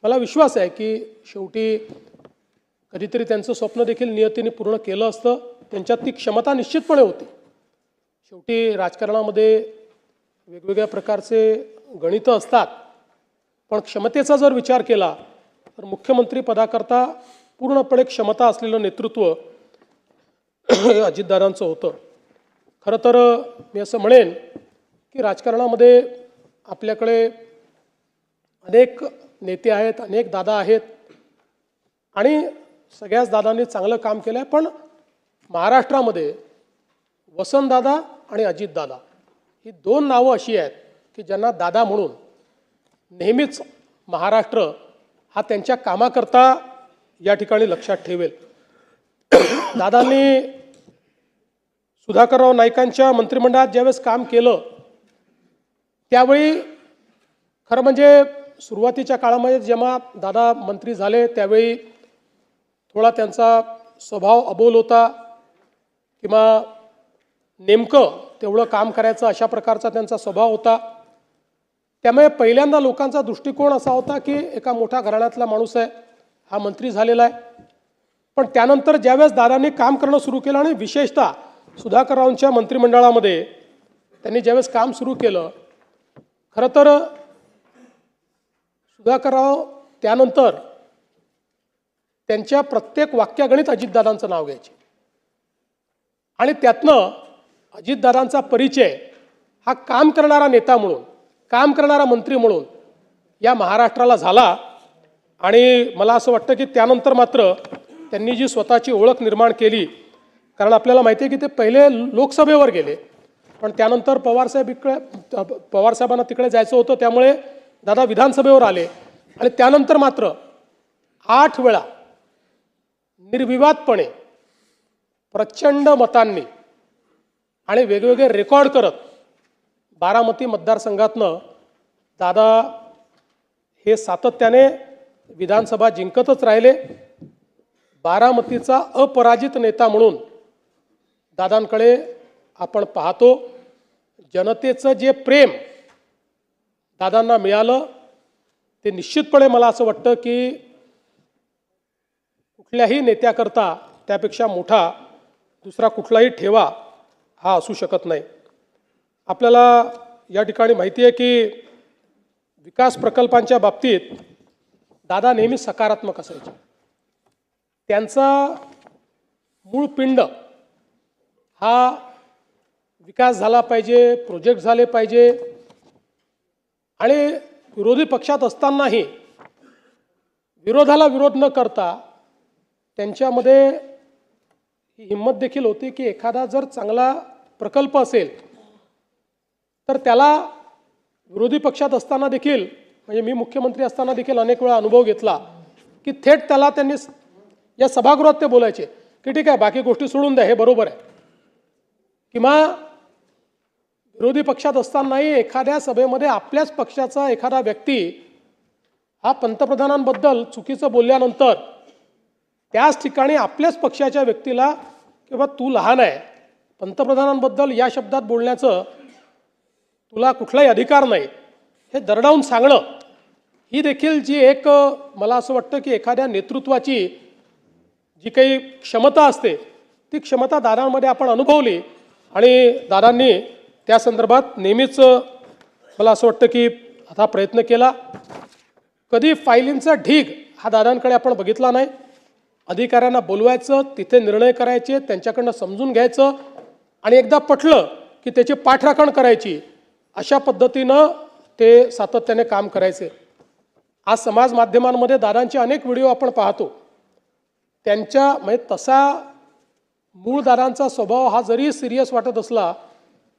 मला विश्वास आहे की शेवटी कधीतरी त्यांचं स्वप्न देखील नियतीने पूर्ण केलं असतं. त्यांच्यात ती क्षमता निश्चितपणे होती. शेवटी राजकारणामध्ये वेगवेगळ्या प्रकारचे गणितं असतात, पण क्षमतेचा जर विचार केला तर मुख्यमंत्री पदाकरता पूर्णपणे क्षमता असलेलं नेतृत्व हे अजितदादांचं होतं. खरं तर मी असं म्हणेन की राजकारणामध्ये आपल्याकडे अनेक नेते आहेत, अनेक दादा आहेत आणि सगळ्याच दादांनी चांगलं काम केलं आहे. पण महाराष्ट्रामध्ये वसंतदादा आणि अजितदादा ही 2 नावं अशी आहेत की ज्यांना दादा म्हणून नेहमीच महाराष्ट्र हा त्यांच्या कामाकरता या ठिकाणी लक्षात ठेवेल. दादांनी सुधाकरराव नाईकांच्या मंत्रिमंडळात ज्यावेळेस काम केलं त्यावेळी खरं म्हणजे सुरुवातीच्या काळामध्ये जेव्हा दादा मंत्री झाले त्यावेळी थोडा त्यांचा स्वभाव अबोल होता किंवा नेमकं तेवढं काम करायचं अशा प्रकारचा त्यांचा स्वभाव होता. त्यामुळे पहिल्यांदा लोकांचा दृष्टिकोन असा होता की एका मोठ्या घराण्यातला माणूस आहे, हा मंत्री झालेला आहे. पण त्यानंतर ज्यावेळेस दादांनी काम करणं सुरू केलं आणि विशेषतः सुधाकररावांच्या मंत्रिमंडळामध्ये त्यांनी ज्यावेळेस काम सुरू केलं, खरं तर सुधाकरराव त्यानंतर त्यांच्या प्रत्येक वाक्यागणित अजितदादांचं नाव घ्यायचे आणि त्यातनं अजितदादांचा परिचय हा काम करणारा नेता म्हणून, काम करणारा मंत्री म्हणून या महाराष्ट्राला झाला. आणि मला असं वाटतं की त्यानंतर मात्र त्यांनी जी स्वतःची ओळख निर्माण केली, कारण आपल्याला माहिती आहे की ते पहिले लोकसभेवर गेले, पण त्यानंतर पवारसाहेबांना तिकडे जायचं होतं, त्यामुळे दादा विधानसभेवर आले आणि त्यानंतर मात्र 8 वेळा निर्विवादपणे प्रचंड मतांनी आणि वेगवेगळे रेकॉर्ड करत बारामती मतदारसंघातनं दादा हे सातत्याने विधानसभा जिंकतच राहिले. बारामतीचा अपराजित नेता म्हणून दादांकडे आपण पाहतो. जनतेचं जे प्रेम दादांना मिळालं ते निश्चितपणे मला असं वाटतं की कुठल्याही नेत्याकरता त्यापेक्षा मोठा दुसरा कुठलाही ठेवा हा असू शकत नाही. आपल्याला या ठिकाणी माहिती आहे की विकास प्रकल्पांच्या बाबतीत दादा नेहमी सकारात्मक असायचे. त्यांचा मूळ पिंड हा विकास झाला पाहिजे, प्रोजेक्ट झाले पाहिजे आणि विरोधी पक्षात असतानाही विरोधाला विरोध न करता त्यांच्यामध्ये ही हिंमत देखील होती की एखादा जर चांगला प्रकल्प असेल तर त्याला विरोधी पक्षात असताना देखील, म्हणजे मी मुख्यमंत्री असताना देखील अनेक वेळा अनुभव घेतला की थेट त्याला त्यांनी या सभागृहात ते बोलायचे की ठीक आहे, बाकी गोष्टी सोडून द्या, हे बरोबर आहे. किंवा विरोधी पक्षात असतानाही एखाद्या सभेमध्ये आपल्याच पक्षाचा एखादा व्यक्ती हा पंतप्रधानांबद्दल चुकीचं बोलल्यानंतर त्याच ठिकाणी आपल्याच पक्षाच्या व्यक्तीला किंवा तू लहान आहे, पंतप्रधानांबद्दल या शब्दात बोलण्याचं तुला कुठलाही अधिकार नाही, हे दरडावून सांगणं, ही देखील जी एक मला असं वाटतं की एखाद्या नेतृत्वाची जी काही क्षमता असते ती क्षमता दादांमध्ये आपण अनुभवली आणि दादांनी त्या संदर्भात नेहमीच मला असं वाटतं की आता प्रयत्न केला. कधी फायलींचा ढीग हा दादांकडे आपण बघितला नाही. अधिकाऱ्यांना बोलवायचं, तिथे निर्णय करायचे, त्यांच्याकडनं समजून घ्यायचं आणि एकदा पटलं की त्याची पाठराखण करायची, अशा पद्धतीनं ते सातत्याने काम करायचे. आज समाज माध्यमांमध्ये दादांचे अनेक व्हिडिओ आपण पाहतो. त्यांच्या म्हणजे तसा मूळ दादांचा स्वभाव हा जरी सिरियस वाटत असला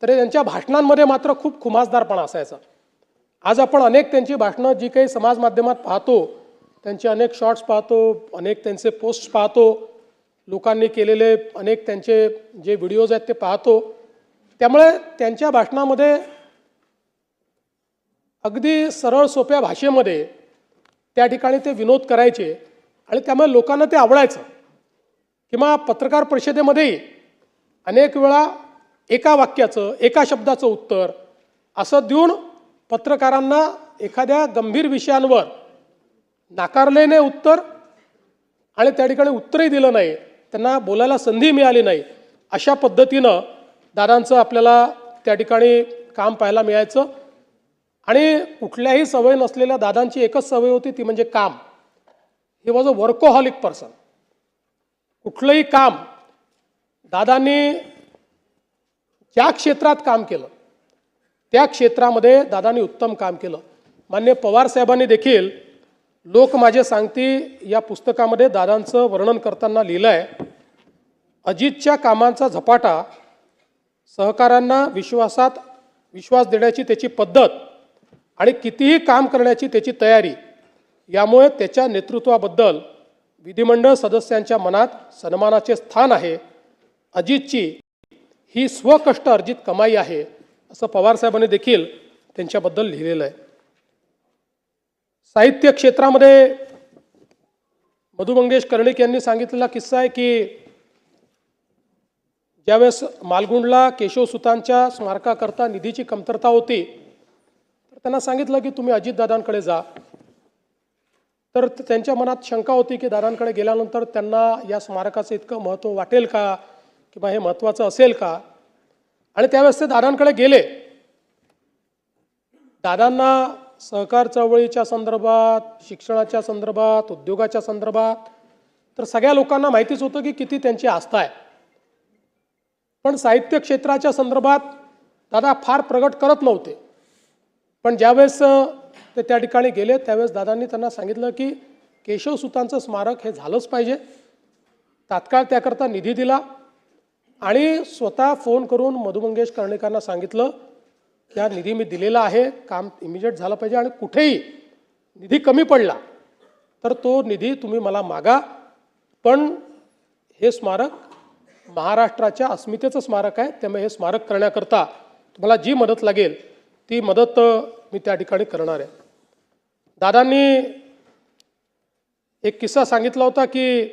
तरी त्यांच्या भाषणांमध्ये मात्र खूप खुमासदारपणा असायचा. आज आपण अनेक त्यांची भाषणं जी काही समाज माध्यमात पाहतो, त्यांचे अनेक शॉर्ट्स पाहतो, अनेक त्यांचे पोस्ट पाहतो, लोकांनी केलेले अनेक त्यांचे जे व्हिडिओज आहेत ते पाहतो. त्यामुळे त्यांच्या भाषणामध्ये अगदी सरळ सोप्या भाषेमध्ये त्या ठिकाणी ते विनोद करायचे आणि त्यामुळे लोकांना ते आवडायचं. किंवा पत्रकार परिषदेमध्येही अनेक वेळा एका वाक्याचं, एका शब्दाचं उत्तर असं देऊन पत्रकारांना एखाद्या गंभीर विषयांवर नाकारलेले उत्तर आणि त्या ठिकाणी उत्तरही दिलं नाही, त्यांना बोलायला संधी मिळाली नाही, अशा पद्धतीनं दादांचं आपल्याला त्या ठिकाणी काम पाहायला मिळायचं. आणि कुठल्याही सवय नसलेल्या दादांची एकच सवय होती, ती म्हणजे काम. He was a workaholic person. कुठलंही काम दादांनी ज्या क्षेत्रात काम केलं त्या क्षेत्रामध्ये दादांनी उत्तम काम केलं. माननीय पवार साहेबांनी देखील लोक माझे सांगती या पुस्तकामध्ये दादांचं वर्णन करताना लिहिलं आहे, अजितच्या कामांचा झपाटा, सहकाऱ्यांना विश्वास देण्याची त्याची पद्धत आणि कितीही काम करण्याची त्याची तयारी, यामुळे त्याच्या नेतृत्वाबद्दल विधिमंडळ सदस्यांच्या मनात सन्मानाचे स्थान आहे. अजितची ही स्वकष्ट अर्जित कमाई आहे, असं पवारसाहेबांनी देखील त्यांच्याबद्दल लिहिलेलं आहे. साहित्य क्षेत्रामध्ये मधु मंगेश कर्णिक यांनी सांगितलेला किस्सा आहे की ज्यावेळेस मालगुंडला केशवसुतांच्या स्मारकाकरता निधीची कमतरता होती, तर त्यांना सांगितलं की तुम्ही अजितदादांकडे जा. तर त्यांच्या मनात शंका होती की दादांकडे गेल्यानंतर त्यांना या स्मारकाचं इतकं महत्त्व वाटेल का, किंवा हे महत्त्वाचं असेल का. आणि त्यावेळेस ते दादांकडे गेले. दादांना सहकार चळवळीच्या संदर्भात, शिक्षणाच्या संदर्भात, उद्योगाच्या संदर्भात तर सगळ्या लोकांना माहितीच होतं की किती त्यांची आस्था आहे. पण साहित्य क्षेत्राच्या संदर्भात दादा फार प्रगट करत नव्हते. पण ज्यावेळेस ते त्या ठिकाणी गेले त्यावेळेस दादांनी त्यांना सांगितलं की केशवसुतांचं स्मारक हे झालंच पाहिजे. तात्काळ त्याकरता निधी दिला आणि स्वतः फोन करून मधु मंगेश कर्णिकांना सांगितलं की हा निधी मी दिलेला आहे, काम इमिजिएट झालं पाहिजे आणि कुठेही निधी कमी पडला तर तो निधी तुम्ही मला मागा. पण हे स्मारक महाराष्ट्राच्या अस्मितेचं स्मारक आहे, त्यामुळे हे स्मारक करण्याकरता तुम्हाला जी मदत लागेल ती मदत मी त्या ठिकाणी करणार आहे. दादांनी एक किस्सा सांगितला होता की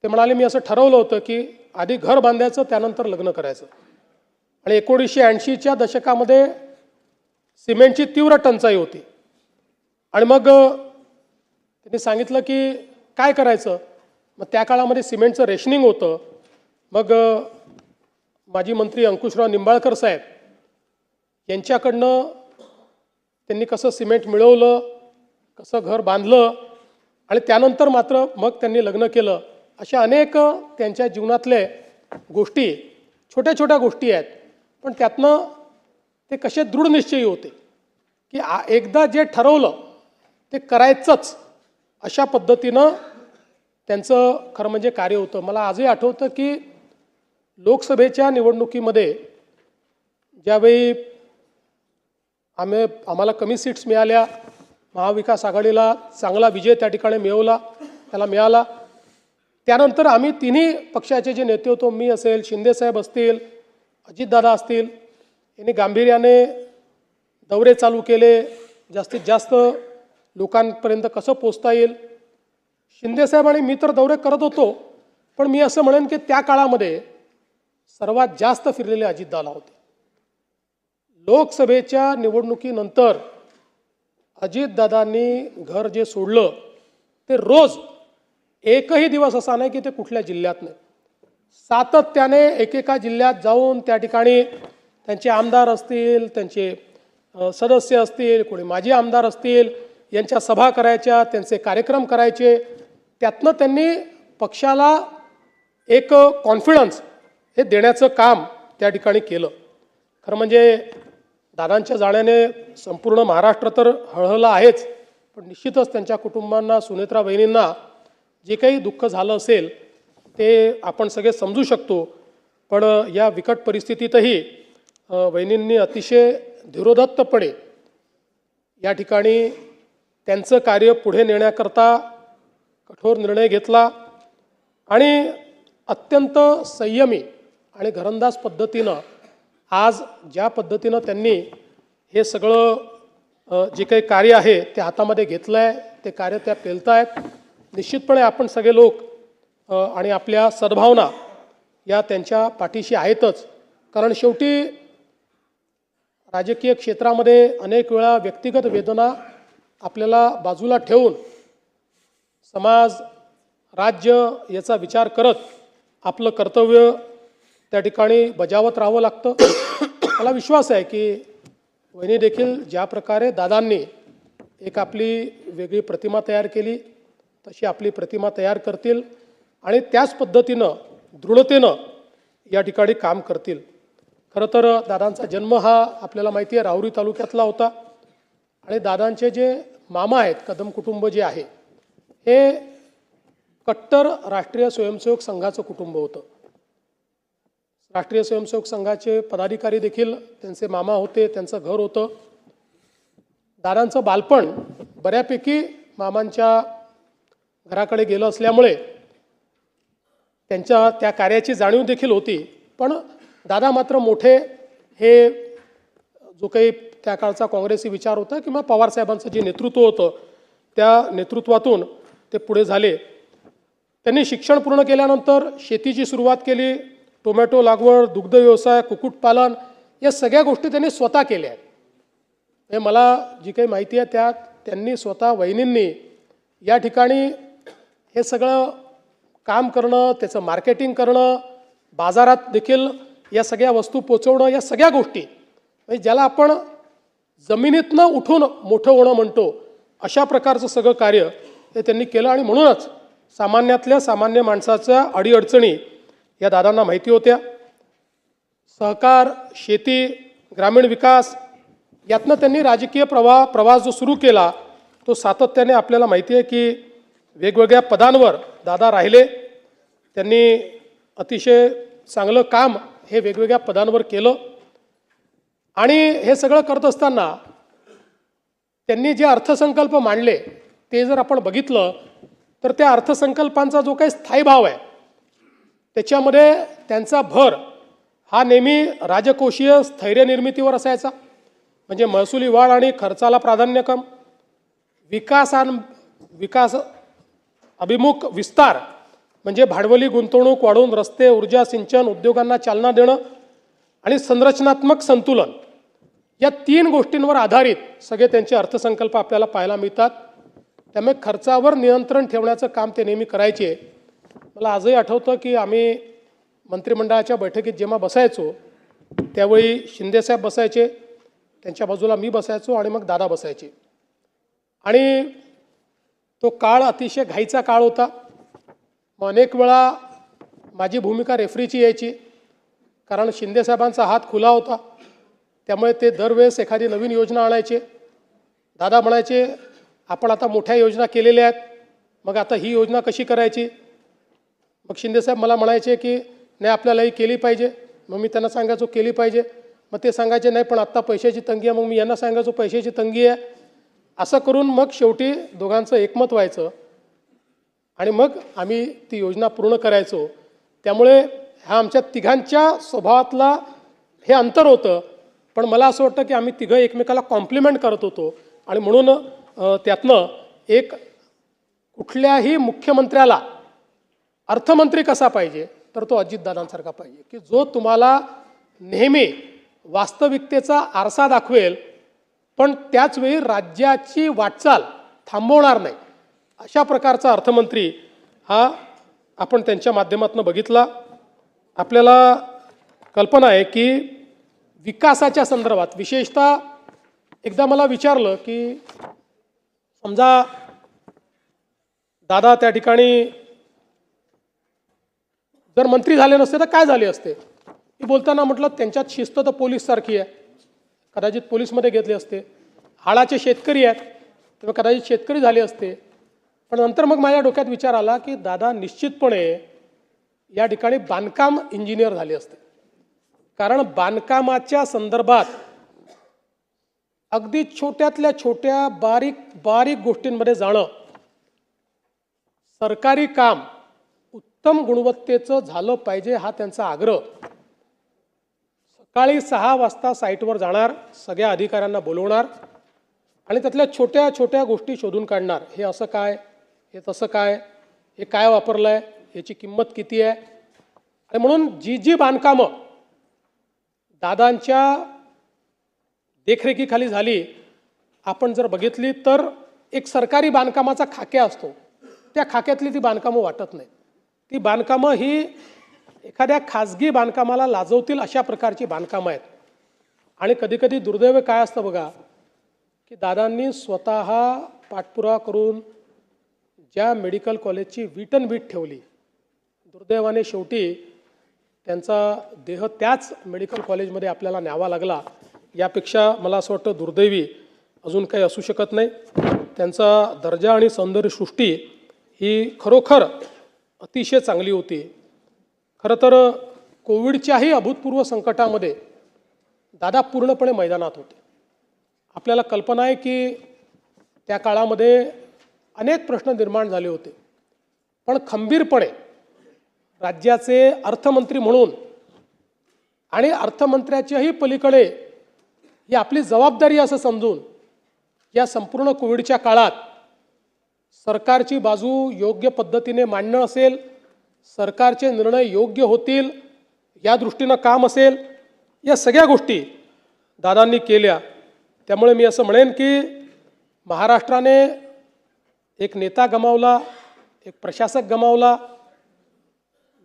ते म्हणाले मी असं ठरवलं होतं की आधी घर बांधायचं त्यानंतर लग्न करायचं. आणि 1980च्या दशकामध्ये सिमेंटची तीव्र टंचाई होती आणि मग त्यांनी सांगितलं की काय करायचं. मग त्या काळामध्ये सिमेंटचं रेशनिंग होतं. मग माजी मंत्री अंकुशराव निंबाळकर साहेब यांच्याकडनं त्यांनी कसं सिमेंट मिळवलं, कसं घर बांधलं आणि त्यानंतर मात्र मग त्यांनी लग्न केलं. अशा अनेक त्यांच्या जीवनातले गोष्टी छोट्या छोट्या गोष्टी आहेत. पण त्यातनं ते कसे दृढनिश्चयी होते की एकदा जे ठरवलं ते करायचंच, अशा पद्धतीनं त्यांचं खरं म्हणजे कार्य होतं. मला आजही आठवतं की लोकसभेच्या निवडणुकीमध्ये ज्यावेळी आम्हाला कमी सीट्स मिळाल्या, महाविकास आघाडीला चांगला विजय त्या ठिकाणी मिळाला. त्यानंतर आम्ही तिन्ही पक्षाचे जे नेते होतो, मी असेल, शिंदेसाहेब असतील, अजितदादा असतील, यांनी गांभीर्याने दौरे चालू केले. जास्तीत जास्त लोकांपर्यंत कसं पोचता येईल. शिंदेसाहेब आणि मी तर दौरे करत होतो, पण मी असं म्हणेन की त्या काळामध्ये सर्वात जास्त फिरलेले अजितदादा होते. लोकसभेच्या निवडणुकीनंतर अजितदादांनी घर जे सोडलं ते रोज एकही दिवस असा नाही की ते कुठल्या जिल्ह्यात नाही, सातत्याने एकेका जिल्ह्यात जाऊन त्या ठिकाणी त्यांचे आमदार असतील, त्यांचे सदस्य असतील, कोणी माजी आमदार असतील, यांच्या सभा करायच्या, त्यांचे कार्यक्रम करायचे. त्यातनं त्यांनी पक्षाला एक कॉन्फिडन्स हे देण्याचं काम त्या ठिकाणी केलं. खरं म्हणजे दादांच्या जाण्याने संपूर्ण महाराष्ट्र तर हळहळला आहेच, पण निश्चितच त्यांच्या कुटुंबांना, सुनेत्रा बहिणींना जे काही दुःख झालं असेल ते आपण सगळे समजू शकतो. पण या बिकट परिस्थितीतही वहिनींनी अतिशय धीरोदत्तपणे या ठिकाणी त्यांचं कार्य पुढे नेण्याकरता कठोर निर्णय घेतला आणि अत्यंत संयमी आणि घरंदाज पद्धतीनं आज ज्या पद्धतीनं त्यांनी हे सगळं जे काही कार्य आहे ते हातामध्ये घेतलं आहे, ते कार्य त्या पेलतायत. निश्चितपणे आपण सगळे लोक आणि आपल्या सद्भावना या त्यांच्या पाठीशी आहेतच. कारण शेवटी राजकीय क्षेत्रामध्ये अनेक वेळा व्यक्तिगत वेदना आपल्याला बाजूला ठेवून समाज, राज्य याचा विचार करत आपलं कर्तव्य त्या ठिकाणी बजावत राहावं लागतं. मला विश्वास आहे की वहिनी देखील ज्या प्रकारे दादांनी एक आपली वेगळी प्रतिमा तयार केली तशी आपली प्रतिमा तयार करतील आणि त्याच पद्धतीनं दृढतेनं या ठिकाणी काम करतील. खरं तर दादांचा जन्म हा आपल्याला माहिती आहे राहुरी तालुक्यातला होता आणि दादांचे जे मामा आहेत, कदम कुटुंब जे आहे, हे कट्टर राष्ट्रीय स्वयंसेवक संघाचं कुटुंब होतं. राष्ट्रीय स्वयंसेवक संघाचे पदाधिकारी देखील त्यांचे मामा होते, त्यांचं घर होतं. दादांचं बालपण बऱ्यापैकी मामांच्या घराकडे गेलं असल्यामुळे त्यांच्या त्या कार्याची जाणीव देखील होती. पण दादा मात्र मोठे हे जो काही त्या काळचा काँग्रेसी विचार होता किंवा पवारसाहेबांचं जे नेतृत्व होतं त्या नेतृत्वातून ते पुढे झाले. त्यांनी शिक्षण पूर्ण केल्यानंतर शेतीची सुरुवात केली. टोमॅटो लागवड, दुग्ध व्यवसाय, कुक्कुटपालन या सगळ्या गोष्टी त्यांनी स्वतः केल्या आहेत. हे मला जी काही माहिती आहे त्यात त्यांनी स्वतः वहिनींनी या ठिकाणी हे सगळं काम करणं, त्याचं मार्केटिंग करणं, बाजारात देखील या सगळ्या वस्तू पोचवणं, या सगळ्या गोष्टी म्हणजे ज्याला आपण जमिनीतनं उठून मोठं होणं म्हणतो, अशा प्रकारचं सगळं कार्य हे त्यांनी केलं. आणि म्हणूनच सामान्यातल्या सामान्य माणसाच्या अडीअडचणी या दादांना माहिती होत्या. सहकार, शेती, ग्रामीण विकास यातनं त्यांनी राजकीय प्रवास जो सुरू केला तो सातत्याने आपल्याला माहिती आहे की वेगवेगळ्या पदांवर दादा राहिले. त्यांनी अतिशय चांगलं काम हे वेगवेगळ्या पदांवर केलं. आणि हे सगळं करत असताना त्यांनी जे अर्थसंकल्प मांडले ते जर आपण बघितलं तर त्या अर्थसंकल्पांचा जो काही स्थायी भाव आहे त्याच्यामध्ये त्यांचा भर हा नेहमी राजकोषीय स्थैर्य निर्मितीवर असायचा. म्हणजे महसुली वाढ आणि खर्चाला प्राधान्यक्रम, विकास अभिमुख विस्तार म्हणजे भांडवली गुंतवणूक वाढवून रस्ते, ऊर्जा, सिंचन, उद्योगांना चालना देणं आणि संरचनात्मक संतुलन या 3 गोष्टींवर आधारित सगळे त्यांचे अर्थसंकल्प आपल्याला पाहायला मिळतात. त्यामुळे खर्चावर नियंत्रण ठेवण्याचं काम ते नेहमी करायचे. मला आजही आठवतं की आम्ही मंत्रिमंडळाच्या बैठकीत जेव्हा बसायचो त्यावेळी शिंदेसाहेब बसायचे, त्यांच्या बाजूला मी बसायचो आणि मग दादा बसायचे. आणि तो काळ अतिशय घाईचा काळ होता. मग अनेक वेळा माझी भूमिका रेफरीची यायची, कारण शिंदेसाहेबांचा हात खुला होता. त्यामुळे ते दरवेळेस एखादी नवीन योजना आणायचे. दादा म्हणायचे आपण आता मोठ्या योजना केलेल्या आहेत, मग आता ही योजना कशी करायची. मग शिंदेसाहेब मला म्हणायचे की नाही आपल्याला ही केली पाहिजे. मग मी त्यांना सांगायचो केली पाहिजे. मग ते सांगायचे नाही पण आत्ता पैशाची तंगी आहे. मग मी यांना सांगायचो पैशाची तंगी आहे. असं करून मग शेवटी दोघांचं एकमत व्हायचं आणि मग आम्ही ती योजना पूर्ण करायचो. त्यामुळे हा आमच्या तिघांच्या स्वभावातला हे अंतर होतं. पण मला असं वाटतं की आम्ही तिघं एकमेकाला कॉम्प्लिमेंट करत होतो. आणि म्हणून त्यातनं एक कुठल्याही मुख्यमंत्र्याला अर्थमंत्री कसा पाहिजे तर तो अजितदादांसारखा पाहिजे की जो तुम्हाला नेहमी वास्तविकतेचा आरसा दाखवेल पण त्याचवेळी राज्याची वाटचाल थांबवणार नाही. अशा प्रकारचा अर्थमंत्री हा आपण त्यांच्या माध्यमातून बघितला. आपल्याला कल्पना आहे की विकासाच्या संदर्भात विशेषतः एकदा मला विचारलं की समजा दादा त्या ठिकाणी जर मंत्री झाले नसते तर काय झाले असते. मी बोलताना म्हटलं त्यांच्यात शिस्त तर पोलीससारखी आहे, कदाचित पोलीसमध्ये घेतले असते. हाडाचे शेतकरी आहेत तेव्हा कदाचित शेतकरी झाले असते. पण नंतर मग माझ्या डोक्यात विचार आला की दादा निश्चितपणे या ठिकाणी बांधकाम इंजिनियर झाले असते. कारण बांधकामाच्या संदर्भात अगदी छोट्यातल्या छोट्या बारीक गोष्टींमध्ये जाणं, सरकारी काम उत्तम गुणवत्तेचं झालं पाहिजे हा त्यांचा आग्रह. सकाळी 6 वाजता साईटवर जाणार, सगळ्या अधिकाऱ्यांना बोलवणार आणि त्यातल्या छोट्या छोट्या गोष्टी शोधून काढणार. हे असं काय, हे तसं काय, हे काय वापरलं आहे, याची किंमत किती आहे. आणि म्हणून जी बांधकामं दादांच्या देखरेखीखाली झाली आपण जर बघितली तर एक सरकारी बांधकामाचा खाक्या असतो, त्या खाक्यातली ती बांधकामं वाटत नाही. ती बांधकामं ही एखाद्या खाजगी बांधकामाला लाजवतील अशा प्रकारची बांधकामं आहेत. आणि कधीकधी दुर्दैव काय असतं बघा की दादांनी स्वतः पाठपुरावा करून ज्या मेडिकल कॉलेजची वीट ठेवली, दुर्दैवाने शेवटी त्यांचा देह त्याच मेडिकल कॉलेजमध्ये आपल्याला न्यावा लागला. यापेक्षा मला असं वाटतं दुर्दैवी अजून काही असू शकत नाही. त्यांचा दर्जा आणि सौंदर्यसृष्टी ही खरोखर अतिशय चांगली होती. खरं तर कोविडच्याही अभूतपूर्व संकटामध्ये दादा पूर्णपणे मैदानात होते. आपल्याला कल्पना आहे की त्या काळामध्ये अनेक प्रश्न निर्माण झाले होते, पण खंबीरपणे राज्याचे अर्थमंत्री म्हणून आणि अर्थमंत्र्याच्याही पलीकडे ही आपली जबाबदारी असं समजून या संपूर्ण कोविडच्या काळात सरकारची बाजू योग्य पद्धतीने मांडणं असेल, सरकारचे निर्णय योग्य होतील या दृष्टीनं काम असेल, या सगळ्या गोष्टी दादांनी केल्या. त्यामुळे मी असं म्हणेन की महाराष्ट्राने एक नेता गमावला, एक प्रशासक गमावला,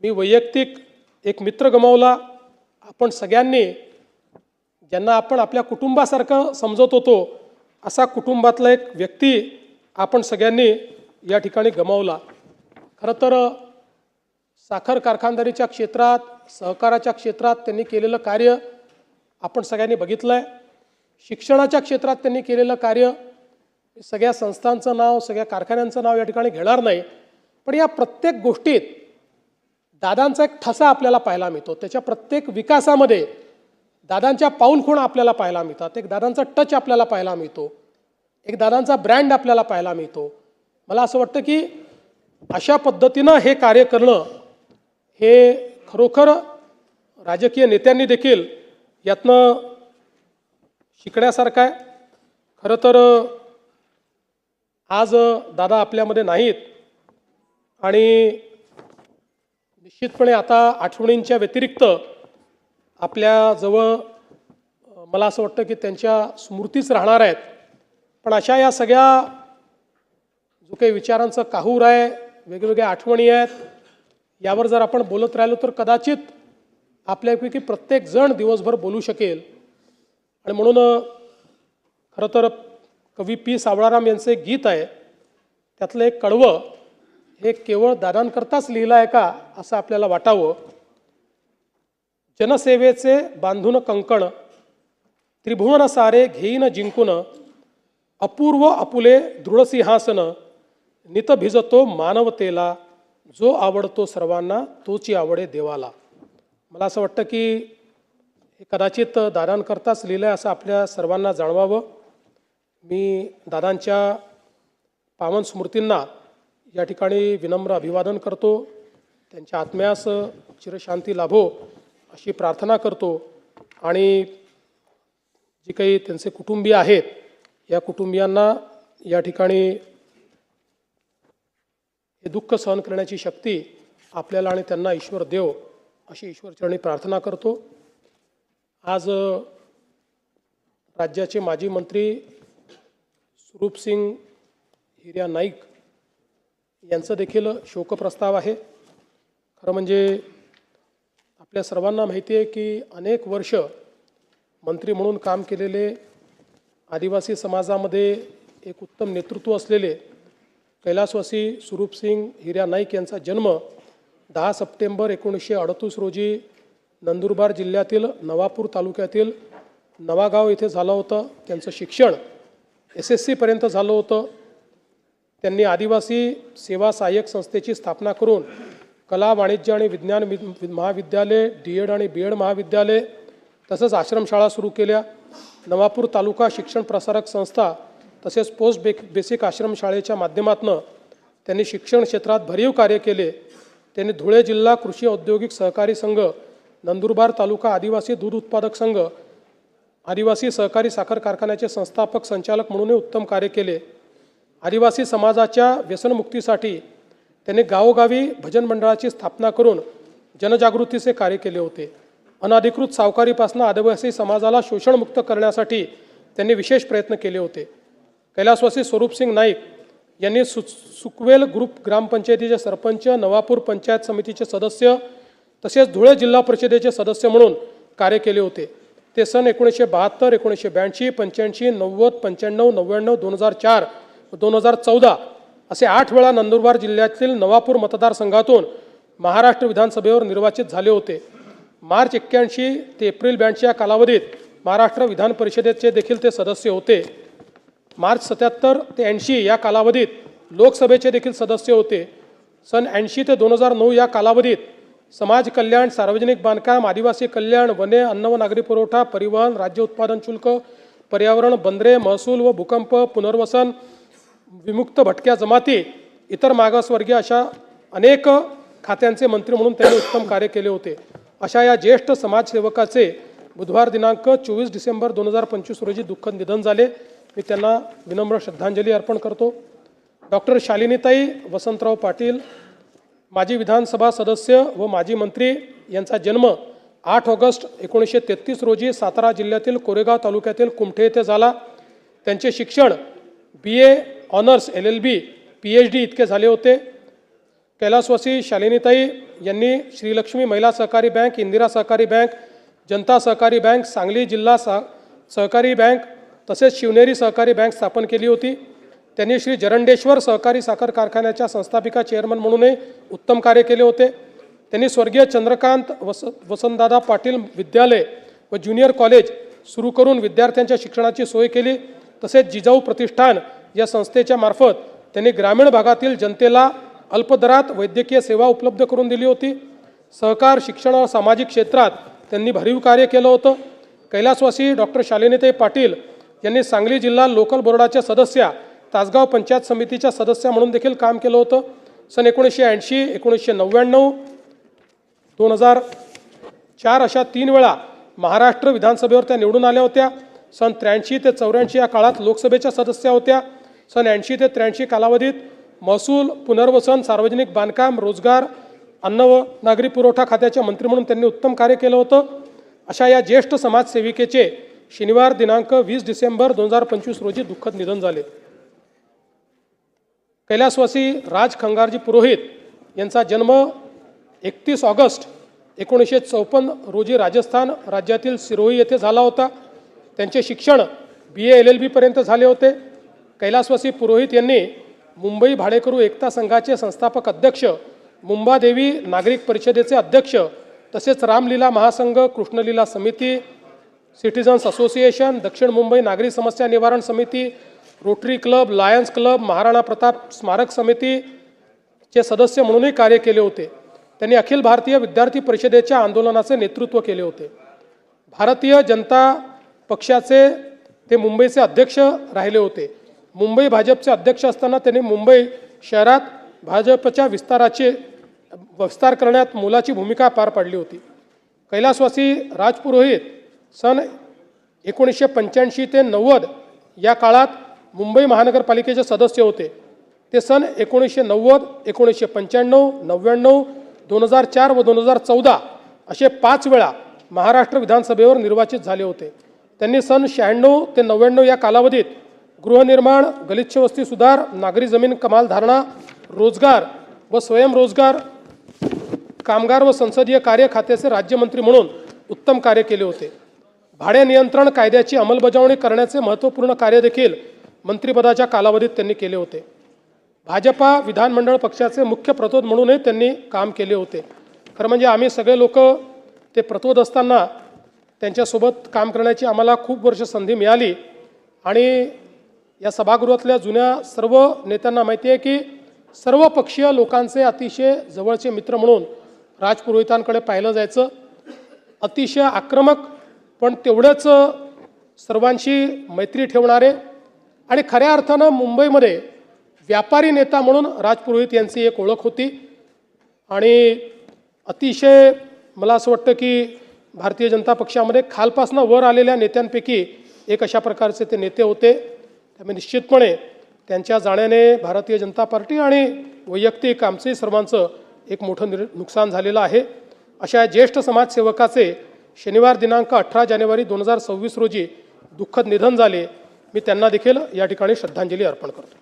मी वैयक्तिक एक मित्र गमावला. आपण सगळ्यांनी ज्यांना आपण आपल्या कुटुंबासारखं समजत होतो असा कुटुंबातला एक व्यक्ती आपण सगळ्यांनी या ठिकाणी गमावला. खरं तर साखर कारखानदारीच्या क्षेत्रात, सहकाराच्या क्षेत्रात त्यांनी केलेलं कार्य आपण सगळ्यांनी बघितलं आहे. शिक्षणाच्या क्षेत्रात त्यांनी केलेलं कार्य, सगळ्या संस्थांचं नाव, सगळ्या कारखान्यांचं नाव या ठिकाणी घेणार नाही, पण या प्रत्येक गोष्टीत दादांचा एक ठसा आपल्याला पाहायला मिळतो. त्याच्या प्रत्येक विकासामध्ये दादांच्या पाऊलखुणा आपल्याला पाहायला मिळतात. एक दादांचा टच आपल्याला पाहायला मिळतो, एक दादांचा ब्रँड आपल्याला पाहायला मिळतो. मला असं वाटतं की अशा पद्धतीनं हे कार्य करणं हे खरोखर राजकीय नेत्यांनी देखील यातनं शिकण्यासारखं आहे. खरं तर आज दादा आपल्यामध्ये नाहीत आणि निश्चितपणे आता आठवणींच्या व्यतिरिक्त आपल्याजवळ मला असं वाटतं की त्यांच्या स्मृतीच राहणार आहेत. पण अशा या सगळ्या जो काही विचारांचं काहूर आहे, वेगवेगळ्या आठवणी आहेत, यावर जर आपण बोलत राहिलो तर कदाचित आपल्यापैकी प्रत्येकजण दिवसभर बोलू शकेल. आणि म्हणून खरं तर कवी पी सावळाराम यांचं एक गीत आहे, त्यातलं एक कडवं हे केवळ दादांकरताच लिहिलं आहे का असं आपल्याला वाटावं. जनसेवेचे बांधून कंकण, त्रिभुवन सारे घेईन जिंकून, अपूर्व अपुले दृढसिंहासन, नित भिजतो मानवतेला, जो आवडतो सर्वांना तोची आवडे देवाला. मला असं वाटतं की हे कदाचित दादांकरताच लिहिलं आहे असं आपल्या सर्वांना जाणवावं. मी दादांच्या पावन स्मृतींना या ठिकाणी विनम्र अभिवादन करतो. त्यांच्या आत्म्यास चिरशांती लाभो अशी प्रार्थना करतो. आणि जी काही त्यांचे कुटुंबीय आहेत या कुटुंबियांना या ठिकाणी हे दुःख सहन करण्याची शक्ती आपल्याला आणि त्यांना ईश्वर देव अशी ईश्वरचरणी प्रार्थना करतो. आज राज्याचे माजी मंत्री स्वरूपसिंग हिर्या नाईक यांचं देखील शोकप्रस्ताव आहे. खरं म्हणजे आपल्या सर्वांना माहिती आहे की अनेक वर्ष मंत्री म्हणून काम केलेले, आदिवासी समाजामध्ये एक उत्तम नेतृत्व असलेले कैलासवासी स्वरूपसिंग हिर्या नाईक यांचा जन्म 10 सप्टेंबर 1938 रोजी नंदुरबार जिल्ह्यातील नवापूर तालुक्यातील नवागाव येथे झालं होतं. त्यांचं शिक्षण SSC पर्यंत झालं होतं. त्यांनी आदिवासी सेवा सहाय्यक संस्थेची स्थापना करून कला, वाणिज्य आणि विज्ञान महाविद्यालय, D.Ed आणि B.Ed महाविद्यालय तसंच आश्रमशाळा सुरू केल्या. नवापूर तालुका शिक्षण प्रसारक संस्था तसेच पोस्ट बेसिक आश्रमशाळेच्या माध्यमातून त्यांनी शिक्षण क्षेत्रात भरीव कार्य केले. त्यांनी धुळे जिल्हा कृषी औद्योगिक सहकारी संघ, नंदुरबार तालुका आदिवासी दूध उत्पादक संघ, आदिवासी सहकारी साखर कारखान्याचे संस्थापक संचालक म्हणूनही उत्तम कार्य केले. आदिवासी समाजाच्या व्यसनमुक्तीसाठी त्यांनी गावोगावी भजन मंडळाची स्थापना करून जनजागृतीचे कार्य केले होते. अनधिकृत सावकारीपासून आदिवासी समाजाला शोषणमुक्त करण्यासाठी त्यांनी विशेष प्रयत्न केले होते. कैलासवासी स्वरूपसिंग नाईक यांनी सुकवेल ग्रुप ग्रामपंचायतीचे सरपंच, नवापूर पंचायत समितीचे सदस्य तसेच धुळे जिल्हा परिषदेचे सदस्य म्हणून कार्य केले होते. ते सन 1972, 1982, 85, 90, 95, 99, 2004 व 2014 असे 8 वेळा नंदुरबार जिल्ह्यातील नवापूर मतदारसंघातून महाराष्ट्र विधानसभेवर निर्वाचित झाले होते. मार्च 81 ते एप्रिल 82 या कालावधीत महाराष्ट्र विधान परिषदेचे देखील ते सदस्य होते. मार्च 77 ते 80 या कालावधीत लोकसभेचे देखील सदस्य होते. सन 80 ते 2009 या कालावधीत समाज कल्याण, सार्वजनिक बांधकाम, आदिवासी कल्याण, वने, अन्न व नागरी पुरवठा, परिवहन, राज्य उत्पादन शुल्क, पर्यावरण, बंदरे, महसूल व भूकंप, पुनर्वसन, विमुक्त भटक्या जमाती, इतर मागासवर्गीय अशा अनेक खात्यांचे मंत्री म्हणून त्यांनी उत्तम कार्य केले होते. अशा या ज्येष्ठ समाजसेवकाचे बुधवार दिनांक 24 डिसेंबर 2025 रोजी दुःखद निधन झाले. मी त्यांना विनम्र श्रद्धांजली अर्पण करतो. डॉक्टर शालिनीताई वसंतराव पाटील, माजी विधानसभा सदस्य व माजी मंत्री, यांचा जन्म 8 ऑगस्ट 1933 रोजी सातारा जिल्ह्यातील कोरेगाव तालुक्यातील कुमठे येथे झाला. त्यांचे शिक्षण BA ऑनर्स, LLB, PhD इतके झाले होते. कैलासवासी शालिनीताई यांनी श्रीलक्ष्मी महिला सहकारी बँक, इंदिरा सहकारी बँक, जनता सहकारी बँक, सांगली जिल्हा सहकारी बँक तसेच शिवनेरी सहकारी बँक स्थापन केली होती. त्यांनी श्री जरंडेश्वर सहकारी साखर कारखान्याच्या संस्थापिका चेअरमन म्हणूनही उत्तम कार्य केले होते. त्यांनी स्वर्गीय चंद्रकांत वसंतदादा पाटील विद्यालय व ज्युनियर कॉलेज सुरू करून विद्यार्थ्यांच्या शिक्षणाची सोय केली. तसेच जिजाऊ प्रतिष्ठान या संस्थेच्या मार्फत त्यांनी ग्रामीण भागातील जनतेला अल्पदरात वैद्यकीय सेवा उपलब्ध करून दिली होती. सहकार, शिक्षण व सामाजिक क्षेत्रात त्यांनी भरीव कार्य केलं होतं. कैलासवासी डॉक्टर शालिनीताई पाटील यांनी सांगली जिल्हा लोकल बोर्डाच्या सदस्या, तासगाव पंचायत समितीच्या सदस्या म्हणून देखील काम केलं होतं. सन 1980, 1999, 2004 अशा 3 वेळा महाराष्ट्र विधानसभेवर त्या निवडून आल्या होत्या. सन 83 ते 84 या काळात लोकसभेच्या सदस्या होत्या. सन 80 ते 83 कालावधीत महसूल, पुनर्वसन, सार्वजनिक बांधकाम, रोजगार, अन्न व नागरी पुरवठा खात्याचे मंत्री म्हणून त्यांनी उत्तम कार्य केलं होतं. अशा या ज्येष्ठ समाजसेविकेचे शनिवार दिनांक 20 डिसेंबर 2025 रोजी दुःखद निधन झाले. कैलासवासी राज खंगारजी पुरोहित यांचा जन्म 31 ऑगस्ट 1954 रोजी राजस्थान राज्यातील सिरोही येथे झाला होता. त्यांचे शिक्षण BA LLB पर्यंत झाले होते. कैलासवासी पुरोहित यांनी मुंबई भाडेकरू एकता संघाचे संस्थापक अध्यक्ष, मुंबादेवी नागरिक परिषदेचे अध्यक्ष, तसेच रामलीला महासंघ, कृष्णलीला समिती, सिटीजन्स असोसिएशन, दक्षिण मुंबई नागरी समस्या निवारण समिती, rotary club, lions club, Maharana Pratap स्मारक समितीचे सदस्य म्हणूनही कार्य केले होते. त्यांनी अखिल भारतीय विद्यार्थी परिषदेच्या आंदोलनाचे नेतृत्व केले होते. भारतीय जनता पक्षाचे ते मुंबईचे अध्यक्ष राहिले होते. मुंबई भाजपचे अध्यक्ष असताना त्यांनी मुंबई शहरात भाजपच्या विस्तार करण्यात मोलाची भूमिका पार पाडली होती. कैलासवासी राजपुरोहित सन 1985 ते 90 या काळात मुंबई महानगरपालिकेचे सदस्य होते. ते सन 1990, 1995, 99, 2004 व 2014 असे 5 वेळा महाराष्ट्र विधानसभेवर निर्वाचित झाले होते. त्यांनी सन 96 ते 99 या कालावधीत गृहनिर्माण, गलिच्छ वस्ती सुधार, नागरी जमीन कमाल धारणा, रोजगार व स्वयंरोजगार, कामगार व संसदीय कार्य खात्याचे राज्यमंत्री म्हणून उत्तम कार्य केले होते. भाडे नियंत्रण कायद्याची अंमलबजावणी करण्याचे महत्त्वपूर्ण कार्य देखील मंत्रिपदाच्या कालावधीत त्यांनी केले होते. भाजपा विधानमंडळ पक्षाचे मुख्य प्रतोद म्हणूनही त्यांनी काम केले होते. खरं म्हणजे आम्ही सगळे लोक ते प्रतोद असताना त्यांच्यासोबत काम करण्याची आम्हाला खूप वर्ष संधी मिळाली आणि या सभागृहातल्या जुन्या सर्व नेत्यांना माहिती आहे की सर्व पक्षीय लोकांचे अतिशय जवळचे मित्र म्हणून राजपुरोहितांकडे पाहिलं जायचं. अतिशय आक्रमक पण तेवढेच सर्वांशी मैत्री ठेवणारे आणि खऱ्या अर्थानं मुंबईमध्ये व्यापारी नेता म्हणून राजपुरोहित यांची एक ओळख होती. आणि अतिशय मला असं वाटतं की भारतीय जनता पक्षामध्ये खालपासनं वर आलेल्या नेत्यांपैकी एक अशा प्रकारचे ते नेते होते. त्यामुळे निश्चितपणे त्यांच्या जाण्याने भारतीय जनता पार्टी आणि वैयक्तिक आमचे सर्वांचं एक मोठं नुकसान झालेलं आहे. अशा ज्येष्ठ समाजसेवकाचे शनिवार दिनांक 18 जानेवारी 2026 रोजी दुःखद निधन झाले. मी त्यांना देखील या ठिकाणी श्रद्धांजली अर्पण करतो.